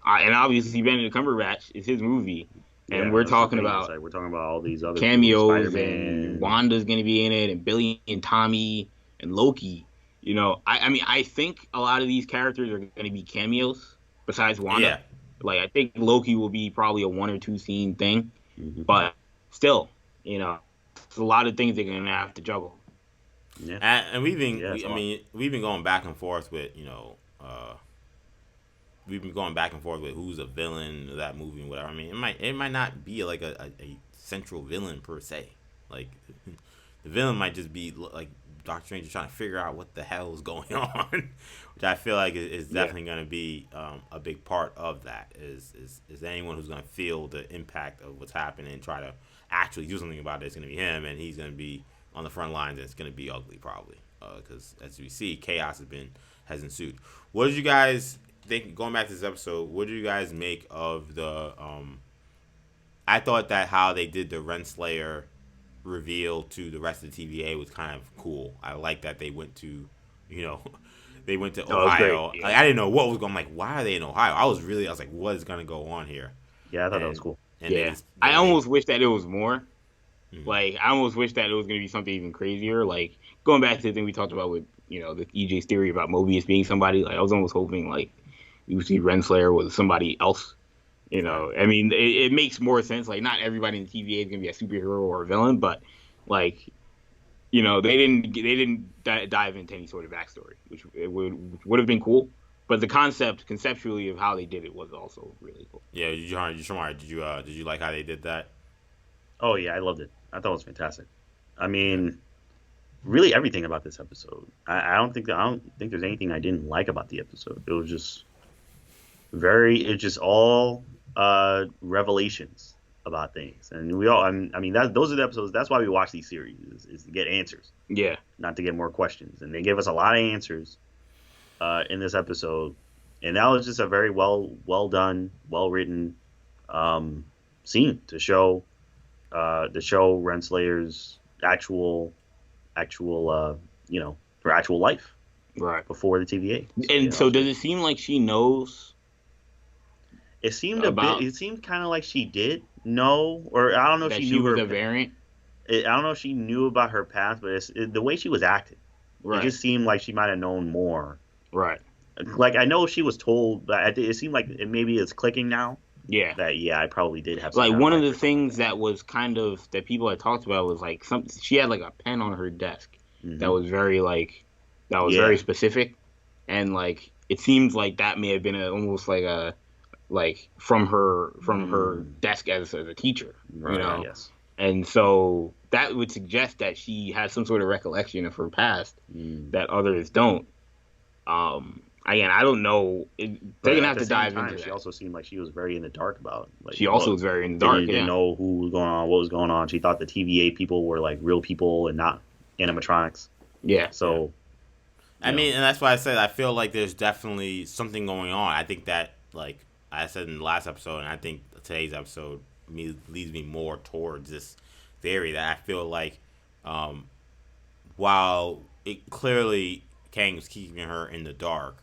Speaker 3: And obviously Benedict Cumberbatch is his movie. And we're talking about
Speaker 2: all these other
Speaker 3: cameos, and Wanda's going to be in it, and Billy and Tommy and Loki. I mean, I think a lot of these characters are going to be cameos besides Wanda.
Speaker 1: Yeah.
Speaker 3: Like, I think Loki will be probably a 1 or 2 scene thing. But still, it's a lot of things they're going to have to juggle.
Speaker 1: Yeah. And we've been going back and forth with, who's a villain of that movie and whatever. I mean, it might not be like a central villain per se. Like, the villain might just be like Doctor Strange is trying to figure out what the hell is going on, which I feel like is definitely going to be a big part of that. Is anyone who's going to feel the impact of what's happening and try to actually do something about it is going to be him, and he's going to be on the front lines, and it's going to be ugly probably because as we see, chaos has ensued. What did you guys think? Going back to this episode, what did you guys make of the? I thought that how they did the Renslayer reveal to the rest of the TVA was kind of cool. I like that they went to, Ohio.
Speaker 2: Yeah.
Speaker 1: Like, I didn't know what was going. I'm like, why are they in Ohio? I was like, what is going to go on here?
Speaker 2: Yeah, I thought that was cool.
Speaker 3: I almost wish that it was more. Like, I almost wish that it was going to be something even crazier. Like, going back to the thing we talked about with, the EJ's theory about Mobius being somebody. Like, I was almost hoping like we would see Renslayer with somebody else. I mean, it makes more sense. Like, not everybody in the TVA is gonna be a superhero or a villain, but like, they didn't dive into any sort of backstory, which would have been cool. But the concept, conceptually, of how they did it was also really cool.
Speaker 1: Yeah, did you like how they did that?
Speaker 2: Oh yeah, I loved it. I thought it was fantastic. I mean, really everything about this episode. I don't think there's anything I didn't like about the episode. It was just all revelations about things, and those are the episodes. That's why we watch these series is to get answers, not to get more questions. And they gave us a lot of answers in this episode, and that was just a very well done, well written scene to show Renslayer's actual her actual life
Speaker 3: right
Speaker 2: before the TVA.
Speaker 3: So does it seem like she knows?
Speaker 2: It seemed It seemed kind of like she did know, or I don't know if she knew
Speaker 3: was a variant.
Speaker 2: I don't know if she knew about her past, but the way she was acting, it just seemed like she might have known more.
Speaker 3: Right.
Speaker 2: Like, I know she was told, but it seemed like maybe it's clicking now.
Speaker 3: Yeah.
Speaker 2: That I probably did have.
Speaker 3: Like, one of the things that was kind of that people had talked about was like she had like a pen on her desk, that was very very specific, and like it seems like that may have been almost like a from her desk as a teacher,
Speaker 2: Right.
Speaker 3: you know.
Speaker 2: Yes.
Speaker 3: And so that would suggest that she has some sort of recollection of her past that others don't. Again, I don't know. They're gonna have to dive into that.
Speaker 2: She also seemed like she was very in the dark about. Like,
Speaker 3: she also was very in the dark.
Speaker 2: Didn't know who was going on, what was going on. She thought the TVA people were like real people and not animatronics.
Speaker 3: Yeah.
Speaker 2: So.
Speaker 1: I mean, and that's why I said I feel like there's definitely something going on. I think that, like I said in the last episode, and I think today's episode leads me more towards this theory that I feel like, while it clearly Kang was keeping her in the dark,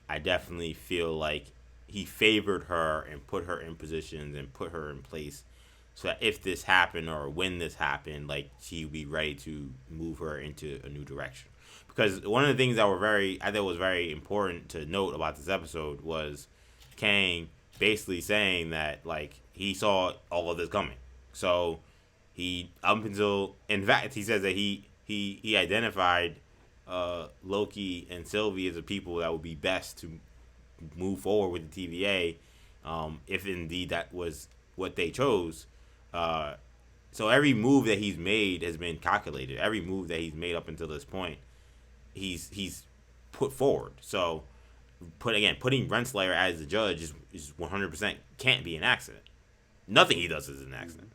Speaker 1: I definitely feel like he favored her and put her in positions and put her in place so that if this happened or when this happened, like she would be ready to move her into a new direction. Because one of the things that I thought was very important to note about this episode was Kang basically saying that like he saw all of this coming. So he in fact he says that he identified Loki and Sylvie as the people that would be best to move forward with the TVA, if indeed that was what they chose. So every move that he's made has been calculated. Every move that he's made up until this point, he's put forward. So putting Renslayer as the judge is 100% can't be an accident. Nothing he does is an accident.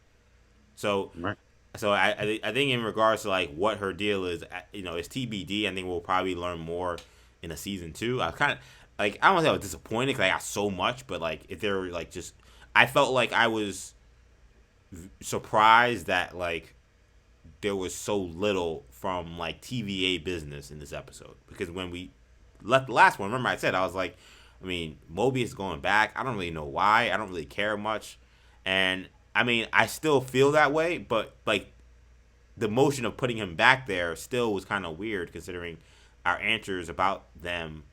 Speaker 1: So
Speaker 2: right.
Speaker 1: So I think in regards to like what her deal is, it's TBD. I think we'll probably learn more in a season 2. I kind of like I don't want to say I was disappointed because I got so much, but like if they were like just I felt like I was surprised that like there was so little from like TVA business in this episode, because when we left the last one, remember I said I was like, I mean Mobius is going back. I don't really know why. I don't really care much, and I mean, I still feel that way, but like the motion of putting him back there still was kind of weird, considering our answers about them.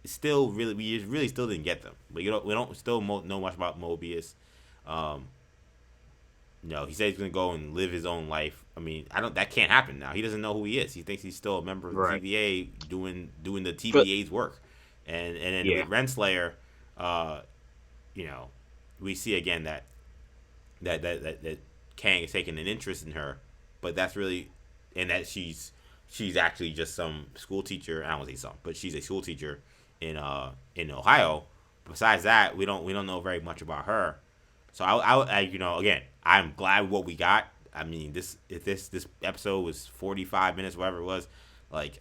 Speaker 1: Still, we really still didn't get them. But we don't still know much about Mobius. He said he's gonna go and live his own life. I mean, that can't happen now. He doesn't know who he is. He thinks he's still a member of the TVA doing the TVA's work, and then with Renslayer, we see again that Kang is taking an interest in her, but that's really, and that she's actually just some school teacher. I don't want to say some, but she's a school teacher in Ohio. Besides that, we don't know very much about her. So I again, I'm glad with what we got. I mean, this episode was 45 minutes, whatever it was, like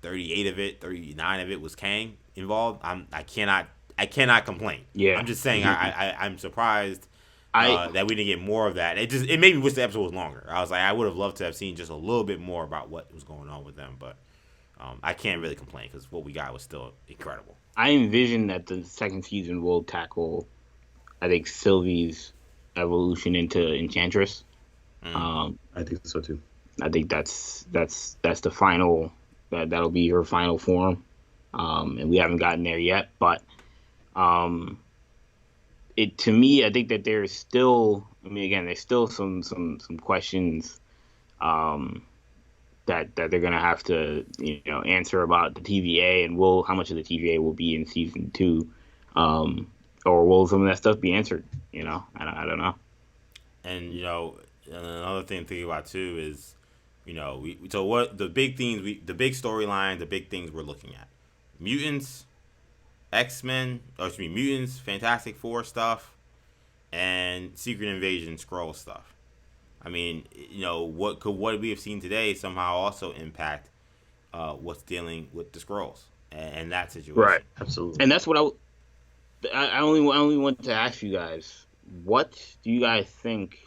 Speaker 1: 39 of it was Kang involved. I cannot complain.
Speaker 3: Yeah,
Speaker 1: I'm just saying I'm surprised. That we didn't get more of that. It made me wish the episode was longer. I was like, I would have loved to have seen just a little bit more about what was going on with them, but I can't really complain because what we got was still incredible.
Speaker 3: I envision that the second season will tackle, I think, Sylvie's evolution into Enchantress.
Speaker 2: I think so too.
Speaker 3: I think that's the final. That'll be her final form, and we haven't gotten there yet, but. To me, I think that there's still. I mean, again, there's still some questions that they're gonna have to answer about the TVA, and how much of the TVA will be in season 2, or will some of that stuff be answered? I don't know.
Speaker 1: And another thing to think about too is, so what the big themes the big storyline, the big things we're looking at, mutants. Mutants, Fantastic Four stuff, and Secret Invasion Skrull stuff. I mean, what we have seen today somehow also impact what's dealing with the Skrulls and that situation.
Speaker 3: Right,
Speaker 2: absolutely.
Speaker 3: And that's what I only want to ask you guys. What do you guys think?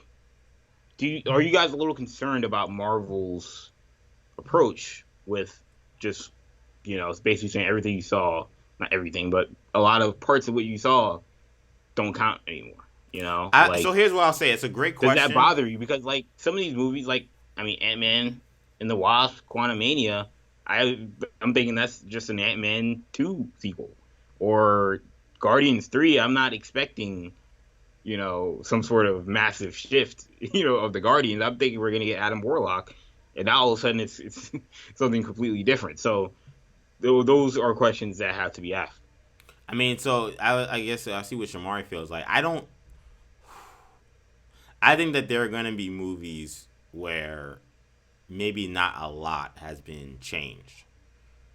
Speaker 3: Are you guys a little concerned about Marvel's approach with just it's basically saying everything you saw. Not everything, but a lot of parts of what you saw don't count anymore.
Speaker 1: So here's what I'll say. It's a great question.
Speaker 3: Does that bother you? Because some of these movies, Ant-Man and the Wasp, Quantumania, I'm thinking that's just an Ant-Man 2 sequel, or Guardians 3. I'm not expecting some sort of massive shift of the Guardians. I'm thinking we're gonna get Adam Warlock and now all of a sudden it's something completely different. So those are questions that have to be asked.
Speaker 1: I mean, so I guess I see what Shamari feels like. I don't. I think that there are going to be movies where maybe not a lot has been changed.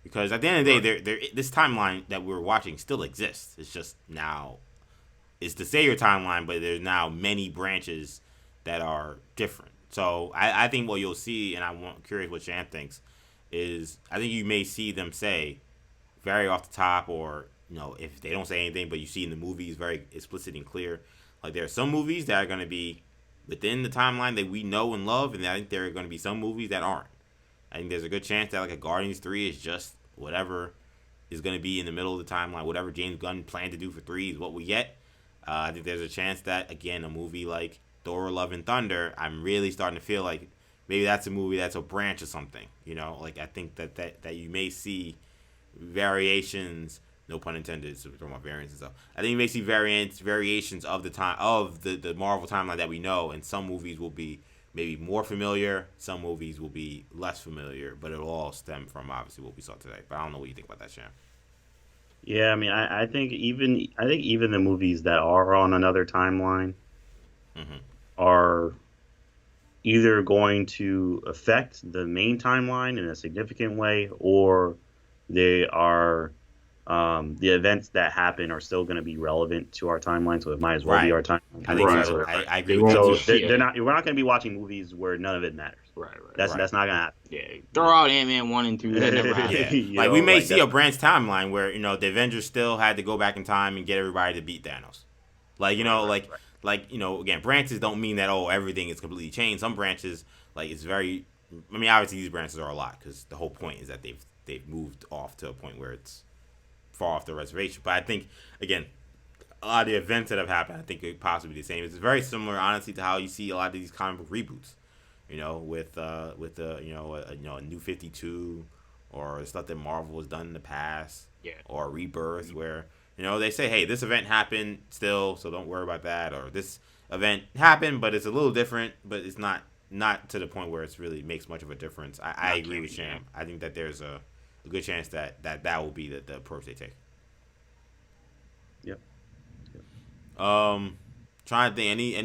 Speaker 1: Because at the end of the day, this timeline that we're watching still exists. It's just now, it's the Sayer timeline, but there's now many branches that are different. So I think what you'll see, and I'm curious what Sham thinks, is I think you may see them say very off the top, or if they don't say anything, but you see in the movies very explicit and clear. Like there are some movies that are going to be within the timeline that we know and love, and I think there are going to be some movies that aren't. I think there's a good chance that like a Guardians 3 is just whatever is going to be in the middle of the timeline. Whatever James Gunn planned to do for 3 is what we get. I think there's a chance that, again, a movie like Thor Love and Thunder, I'm really starting to feel like maybe that's a movie that's a branch of something. Like I think that you may see variations, no pun intended, so we're talking about variants and stuff. I think you may see variations of the time of the Marvel timeline that we know, and some movies will be maybe more familiar, some movies will be less familiar, but it'll all stem from obviously what we saw today. But I don't know what you think about that, Sham.
Speaker 2: Yeah, I mean, I think even the movies that are on another timeline
Speaker 1: Mm-hmm.
Speaker 2: are either going to affect the main timeline in a significant way, or they are the events that happen are still going to be relevant to our timeline, so it might as well be
Speaker 1: Right.
Speaker 2: our timeline.
Speaker 1: I think
Speaker 3: Right,
Speaker 1: so.
Speaker 3: right.
Speaker 1: I agree
Speaker 3: They
Speaker 1: with that
Speaker 3: won't
Speaker 1: too.
Speaker 2: So they're not. We're not going to be watching movies where none of it matters.
Speaker 3: Right.
Speaker 2: That's not going to happen.
Speaker 3: Yeah, throw out Ant-Man 1 and 2. That never happened.
Speaker 1: Yeah,
Speaker 2: You
Speaker 1: like
Speaker 2: know,
Speaker 1: we may
Speaker 2: like
Speaker 1: see a branch timeline where the Avengers still had to go back in time and get everybody to beat Thanos. Like again, branches don't mean that everything is completely changed. Some branches it's very. I mean, obviously these branches are a lot because the whole point is that they've moved off to a point where it's far off the reservation. But I think again, a lot of the events that have happened, I think could possibly be the same. It's very similar, honestly, to how you see a lot of these comic book reboots. With a New 52 or stuff that Marvel has done in the past, or Rebirth, where they say, hey, this event happened still, so don't worry about that, or this event happened, but it's a little different, but it's not to the point where it's really makes much of a difference. I agree with Sham. I think that there's a good chance that will be the approach they take.
Speaker 2: Yep.
Speaker 1: Trying to think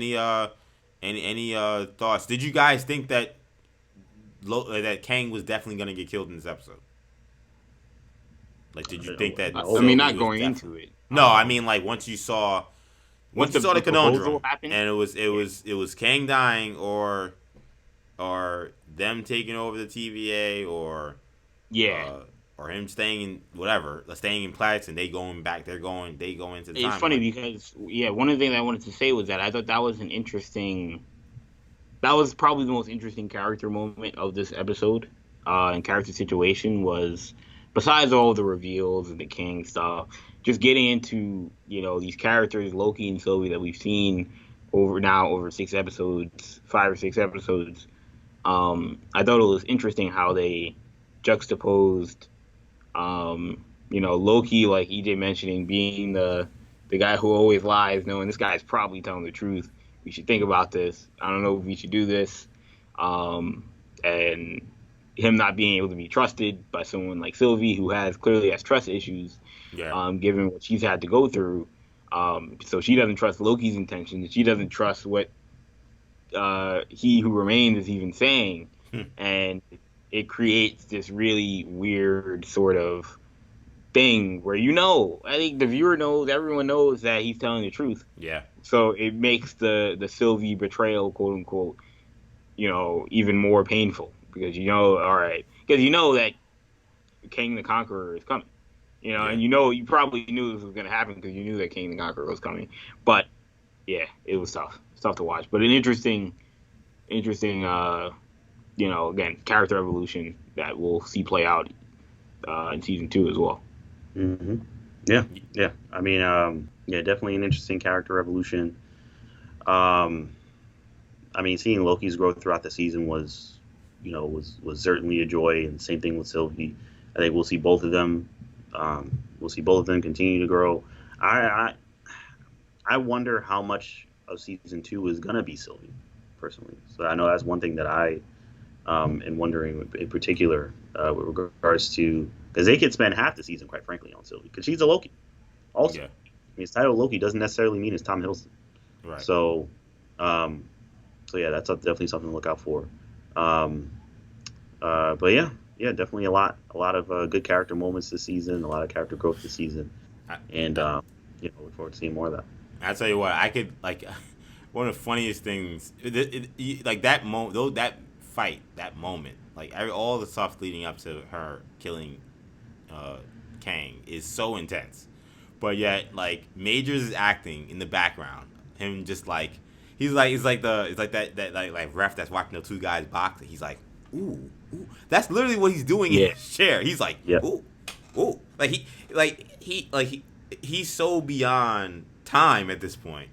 Speaker 1: any thoughts? Did you guys think that that Kang was definitely gonna get killed in this episode? Like, did you think that?
Speaker 3: I mean, not going into it.
Speaker 1: No, I mean like once you saw the conundrum,
Speaker 3: happened,
Speaker 1: and it was Kang dying or them taking over the TVA or or him staying in Platts and they going back. They go into the timeline.
Speaker 3: It's funny because one of the things I wanted to say was that I thought that was that was probably the most interesting character moment of this episode, and character situation was, besides all the reveals and the King stuff, just getting into these characters, Loki and Sylvie, that we've seen over 5 or 6 episodes. I thought it was interesting how they juxtaposed, Loki, like EJ mentioning, being the guy who always lies, knowing this guy's probably telling the truth. We should think about this. I don't know if we should do this. And him not being able to be trusted by someone like Sylvie, who clearly has trust issues, given what she's had to go through. So she doesn't trust Loki's intentions. She doesn't trust what He Who Remains is even saying. And it creates this really weird sort of thing where I think the viewer knows, everyone knows that he's telling the truth.
Speaker 1: Yeah.
Speaker 3: So it makes the Sylvie betrayal, quote unquote, even more painful because that King the Conqueror is coming, and you probably knew this was going to happen because you knew that King the Conqueror was coming. But yeah, it was tough. It's tough to watch, but an interesting, again, character evolution that we'll see play out in season 2 as well.
Speaker 2: Mm-hmm. Yeah. I mean, definitely an interesting character evolution. I mean, seeing Loki's growth throughout the season was certainly a joy, and same thing with Sylvie. I think we'll see both of them. Continue to grow. I wonder how much of season 2 is gonna be Sylvie, personally. So I know that's one thing that I and wondering in particular with regards to because they could spend half the season, quite frankly, on Sylvie because she's a Loki. Also,
Speaker 1: Yeah.
Speaker 2: I mean, his title Loki doesn't necessarily mean it's Tom Hiddleston.
Speaker 1: Right.
Speaker 2: So, um, so yeah, that's definitely something to look out for. Um, but yeah, definitely a lot of good character moments this season, a lot of character growth this season,
Speaker 1: I,
Speaker 2: and look forward to seeing more of that.
Speaker 1: I tell you what, I could like one of the funniest things, like that moment, though that fight, that moment, like all the stuff leading up to her killing uh, Kang is so intense, but yet like Majors is acting in the background, him just like it's like that like ref that's watching the two guys box, and he's like, ooh, ooh. That's literally what he's doing in
Speaker 3: Yeah.
Speaker 1: his chair. He's like,
Speaker 2: Yeah.
Speaker 1: ooh, ooh, he's so beyond time at this point.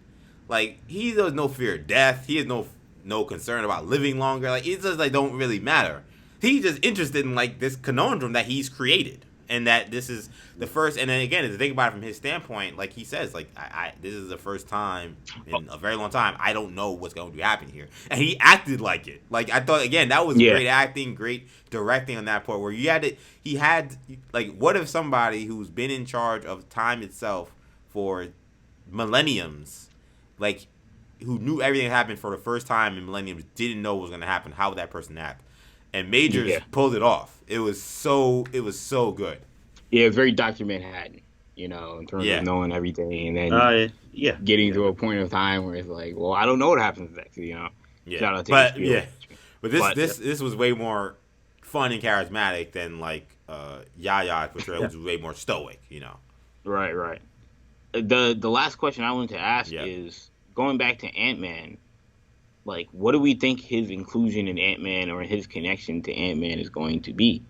Speaker 1: Like he has no fear of death. He has no concern about living longer. Like it just like don't really matter. He's just interested in like this conundrum that he's created, and that this is the first. And then again, to think about it from his standpoint, like he says, like I this is the first time in a very long time I don't know what's going to happen here, and he acted like it. Like I thought again, that was
Speaker 3: Yeah.
Speaker 1: great acting, great directing on that part where you had to. He had like, what if somebody who's been in charge of time itself for millenniums, like who knew everything happened for the first time in millenniums, didn't know what was going to happen? How would that person act? And Majors
Speaker 3: Yeah.
Speaker 1: pulled it off. It was so good.
Speaker 3: Yeah, it's very Dr. Manhattan, in terms
Speaker 1: Yeah.
Speaker 3: of knowing everything and then
Speaker 2: Yeah,
Speaker 3: getting to a point of time where it's like, well, I don't know what happens next,
Speaker 1: Yeah,
Speaker 3: Shout out to
Speaker 1: but
Speaker 3: HBO.
Speaker 1: yeah, but
Speaker 3: But-
Speaker 1: this was way more fun and charismatic than like Yaya's portrayal, which was way more stoic.
Speaker 3: Right. The last question I wanted to ask
Speaker 1: Yeah.
Speaker 3: is going back to Ant-Man, like, what do we think his inclusion in Ant-Man or his connection to Ant-Man is going to be?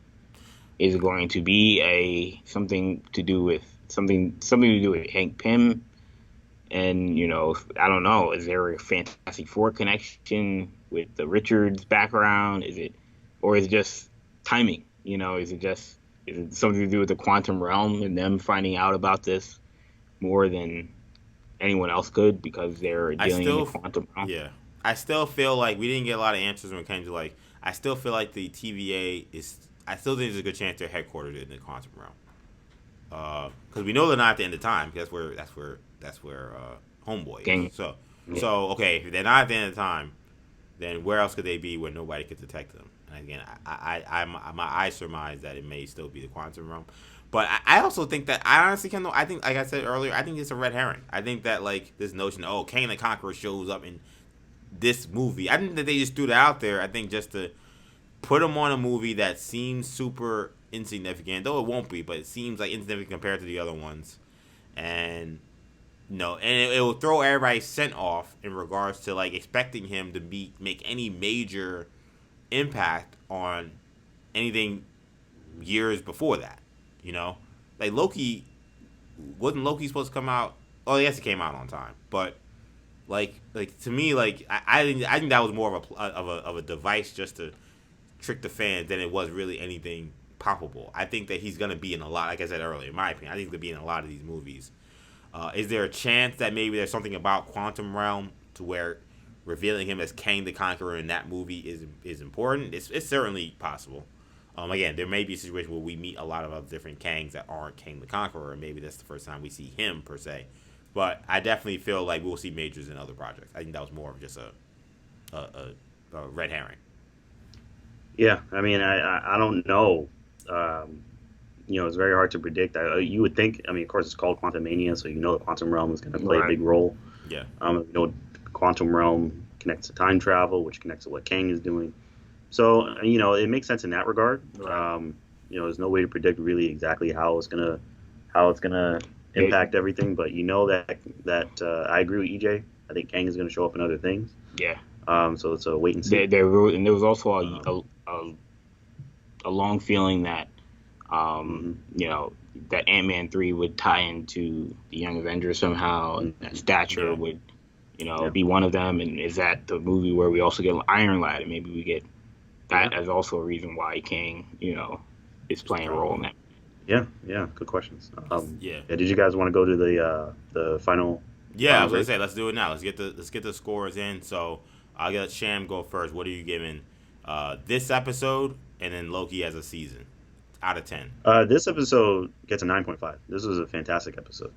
Speaker 3: Is it going to be something to do with Hank Pym? And I don't know. Is there a Fantastic Four connection with the Richards background? Is it just timing? Is it something to do with the quantum realm and them finding out about this more than anyone else could because they're dealing in the quantum realm?
Speaker 1: Yeah, I still feel like we didn't get a lot of answers when it came to like. I still feel like the TVA is. I still think there's a good chance they're headquartered in the quantum realm. Because we know they're not at the end of time. That's where Homeboy is.
Speaker 3: Gang.
Speaker 1: So okay, if they're not at the end of time, then where else could they be where nobody could detect them? And again, I surmise that it may still be the quantum realm. But I also think that I honestly can. I think, like I said earlier, I think it's a red herring. I think that like this notion, Kang the Conqueror shows up in this movie. I think that they just threw that out there. I think just to put him on a movie that seems super insignificant, though it won't be, but it seems like insignificant compared to the other ones, and it will throw everybody's scent off in regards to like expecting him to make any major impact on anything years before that. Like Loki, wasn't Loki supposed to come out? Oh, yes, it came out on time, but like to me, like I think that was more of a device just to trick the fans than it was really anything palpable. I think that he's gonna be in a lot. Like I said earlier, in my opinion, I think he's gonna be in a lot of these movies. Is there a chance that maybe there's something about Quantum Realm to where revealing him as Kang the Conqueror in that movie is important? It's certainly possible. Again, there may be a situation where we meet a lot of other different Kangs that aren't Kang the Conqueror, and maybe that's the first time we see him per se. But I definitely feel like we'll see Majors in other projects. I think that was more of just a red herring.
Speaker 2: Yeah, I mean, I don't know. It's very hard to predict. You would think. I mean, of course, it's called Quantum Mania, so the quantum realm is going to play a big role.
Speaker 1: Yeah.
Speaker 2: Quantum realm connects to time travel, which connects to what Kang is doing. So it makes sense in that regard.
Speaker 3: Right.
Speaker 2: There's no way to predict really exactly how it's gonna impact everything, but that I agree with EJ. I think Kang is going to show up in other things.
Speaker 3: Yeah.
Speaker 2: So it's a wait and see.
Speaker 3: There was also a long feeling that that Ant-Man 3 would tie into the Young Avengers somehow, and that Stature would be one of them. And is that the movie where we also get Iron Lad, and maybe we get that as also a reason why Kang is playing a role in that.
Speaker 2: Yeah, good questions.
Speaker 1: Yeah.
Speaker 2: Did you guys want to go to the final?
Speaker 1: Yeah, I was gonna say let's do it now. Let's get the scores in. So I'll let Sham go first. What are you giving This episode and then Loki as a season out of 10.
Speaker 2: This episode gets a 9.5. This was a fantastic episode.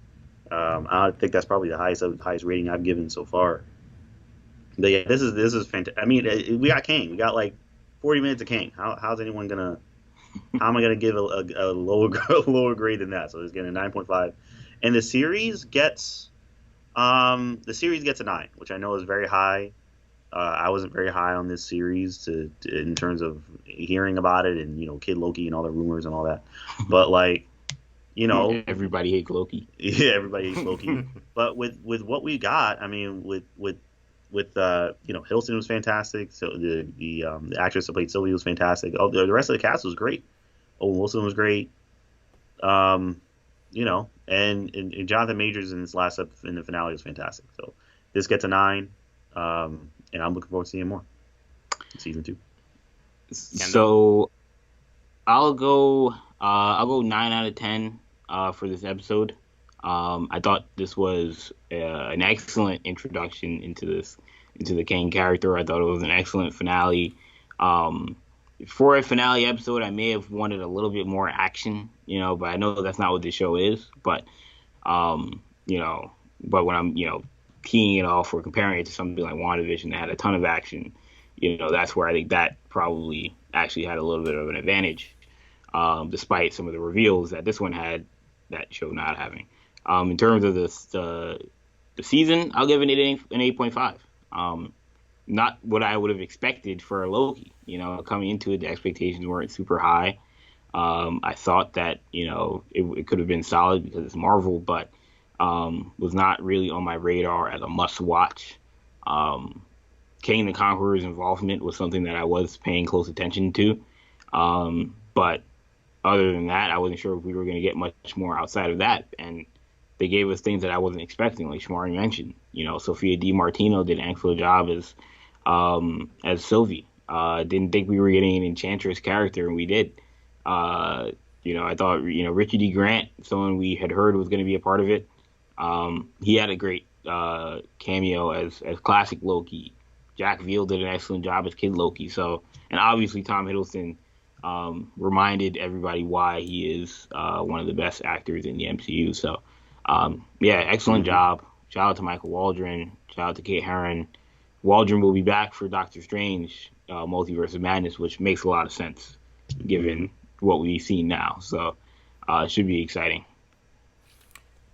Speaker 2: I think that's probably the highest rating I've given so far. But yeah, this is fantastic. I mean, we got Kang. We got like 40 minutes of Kang. How's anyone gonna? How am I gonna give a lower lower grade than that? So it's getting a 9.5, and the series gets a 9, which I know is very high. I wasn't very high on this series in terms of hearing about it and Kid Loki and all the rumors and all that, but like
Speaker 3: everybody hates Loki.
Speaker 2: Yeah, everybody hates Loki. But with what we got, I mean, with Hiddleston was fantastic. So the actress that played Sylvie was fantastic. Oh, the rest of the cast was great. Owen Wilson was great. And Jonathan Majors in in the finale was fantastic. So this gets a 9, and I'm looking forward to seeing more in season 2.
Speaker 3: So I'll go 9 out of 10 for this episode. I thought this was an excellent introduction into the Kang character. I thought it was an excellent finale. For a finale episode, I may have wanted a little bit more action, but I know that's not what the show is. But when I'm keying it off or comparing it to something like WandaVision that had a ton of action, that's where I think that probably actually had a little bit of an advantage, despite some of the reveals that this one had that show not having. In terms of the season, I'll give it an 8.5. Not what I would have expected for Loki. Coming into it, the expectations weren't super high. I thought that it could have been solid because it's Marvel, but was not really on my radar as a must-watch. Kang the Conqueror's involvement was something that I was paying close attention to, but other than that, I wasn't sure if we were going to get much more outside of that. And they gave us things that I wasn't expecting, like Shamari mentioned. Sophia DiMartino did an excellent job as Sylvie. Didn't think we were getting an Enchantress character, and we did. I thought Richard D. Grant, someone we had heard was going to be a part of it. He had a great cameo as classic Loki. Jack Veal did an excellent job as Kid Loki. So, and obviously Tom Hiddleston reminded everybody why he is one of the best actors in the MCU. So, excellent job. Shout out to Michael Waldron. Shout out to Kate Herron. Waldron will be back for Doctor Strange Multiverse of Madness, which makes a lot of sense given what we've seen now. So it should be exciting.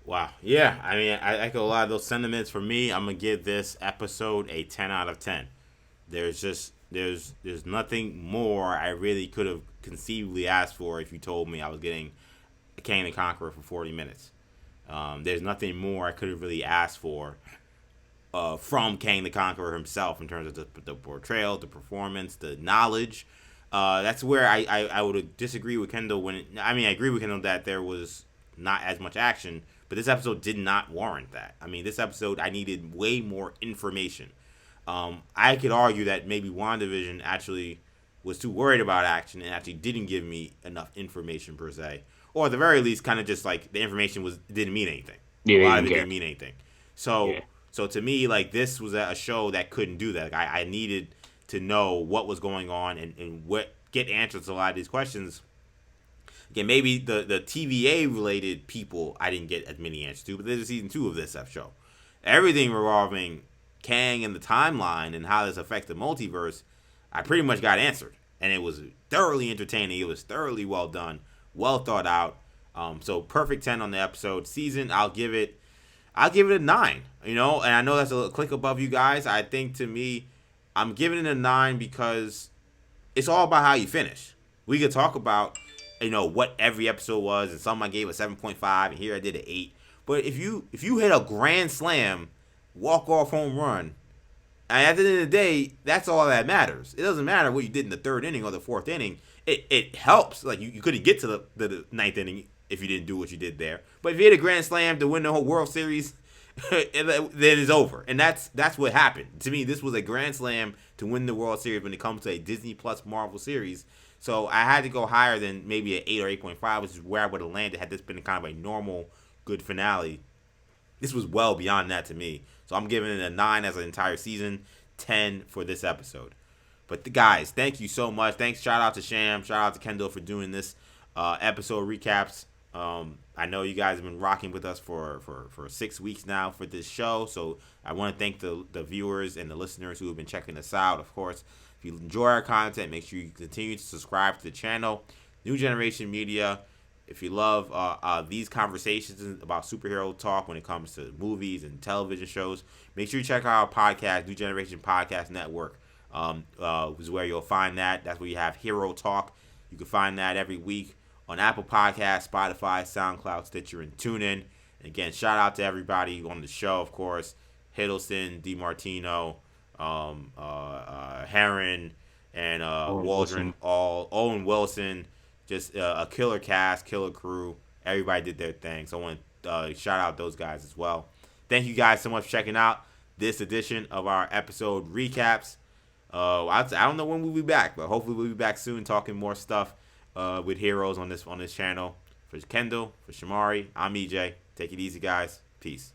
Speaker 1: Wow. Yeah, I mean, I echo a lot of those sentiments. For me, I'm going to give this episode a 10 out of 10. There's nothing more I really could have conceivably asked for if you told me I was getting Kang the Conqueror for 40 minutes. There's nothing more I could have really asked for from Kang the Conqueror himself in terms of the portrayal, the performance, the knowledge. That's where I would disagree with Kendall I agree with Kendall that there was not as much action, but this episode did not warrant that. I mean, this episode, I needed way more information. I could argue that maybe WandaVision actually was too worried about action and actually didn't give me enough information per se. Or at the very least, kind of just like the information didn't mean anything.
Speaker 3: Yeah,
Speaker 1: a lot of it didn't mean anything. So to me, like, this was a show that couldn't do that. Like, I needed to know what was going on and get answers to a lot of these questions. Again, maybe the TVA-related people I didn't get as many answers to, but this is season 2 of this show. Everything revolving Kang and the timeline and how this affects the multiverse, I pretty much got answered. And it was thoroughly entertaining. It was thoroughly well done, well thought out. So perfect 10 on the episode. Season, I'll give it a 9. And I know that's a little click above you guys. I think to me, I'm giving it a 9 because it's all about how you finish. We could talk about what every episode was, and some I gave a 7.5, and here I did an 8. But if you hit a grand slam, walk off home run, and at the end of the day, that's all that matters. It doesn't matter what you did in the 3rd inning or the 4th inning. It helps. Like you couldn't get to the 9th inning if you didn't do what you did there. But if you hit a grand slam to win the whole World Series, then it's over. And that's what happened. To me, this was a grand slam to win the World Series when it comes to a Disney Plus Marvel series. So I had to go higher than maybe an 8 or 8.5, which is where I would have landed had this been kind of a normal, good finale. This was well beyond that to me. So I'm giving it a 9 as an entire season, 10 for this episode. But guys, thank you so much. Thanks. Shout out to Sham. Shout out to Kendall for doing this episode recaps. I know you guys have been rocking with us for 6 weeks now for this show. So I want to thank the viewers and the listeners who have been checking us out. Of course, if you enjoy our content, make sure you continue to subscribe to the channel. New Generation Media. If you love these conversations about superhero talk when it comes to movies and television shows, make sure you check out our podcast, New Generation Podcast Network. Is where you'll find that. That's where you have Hero Talk. You can find that every week on Apple Podcasts, Spotify, SoundCloud, Stitcher, and TuneIn. And again, shout out to everybody on the show, of course. Hiddleston, DiMartino, Heron, and Waldron, Owen Wilson. Just a killer cast, killer crew. Everybody did their thing. So I want to shout out those guys as well. Thank you guys so much for checking out this edition of our episode recaps. I don't know when we'll be back, but hopefully we'll be back soon talking more stuff with heroes on this channel. For Kendall, for Shamari, I'm EJ. Take it easy, guys. Peace.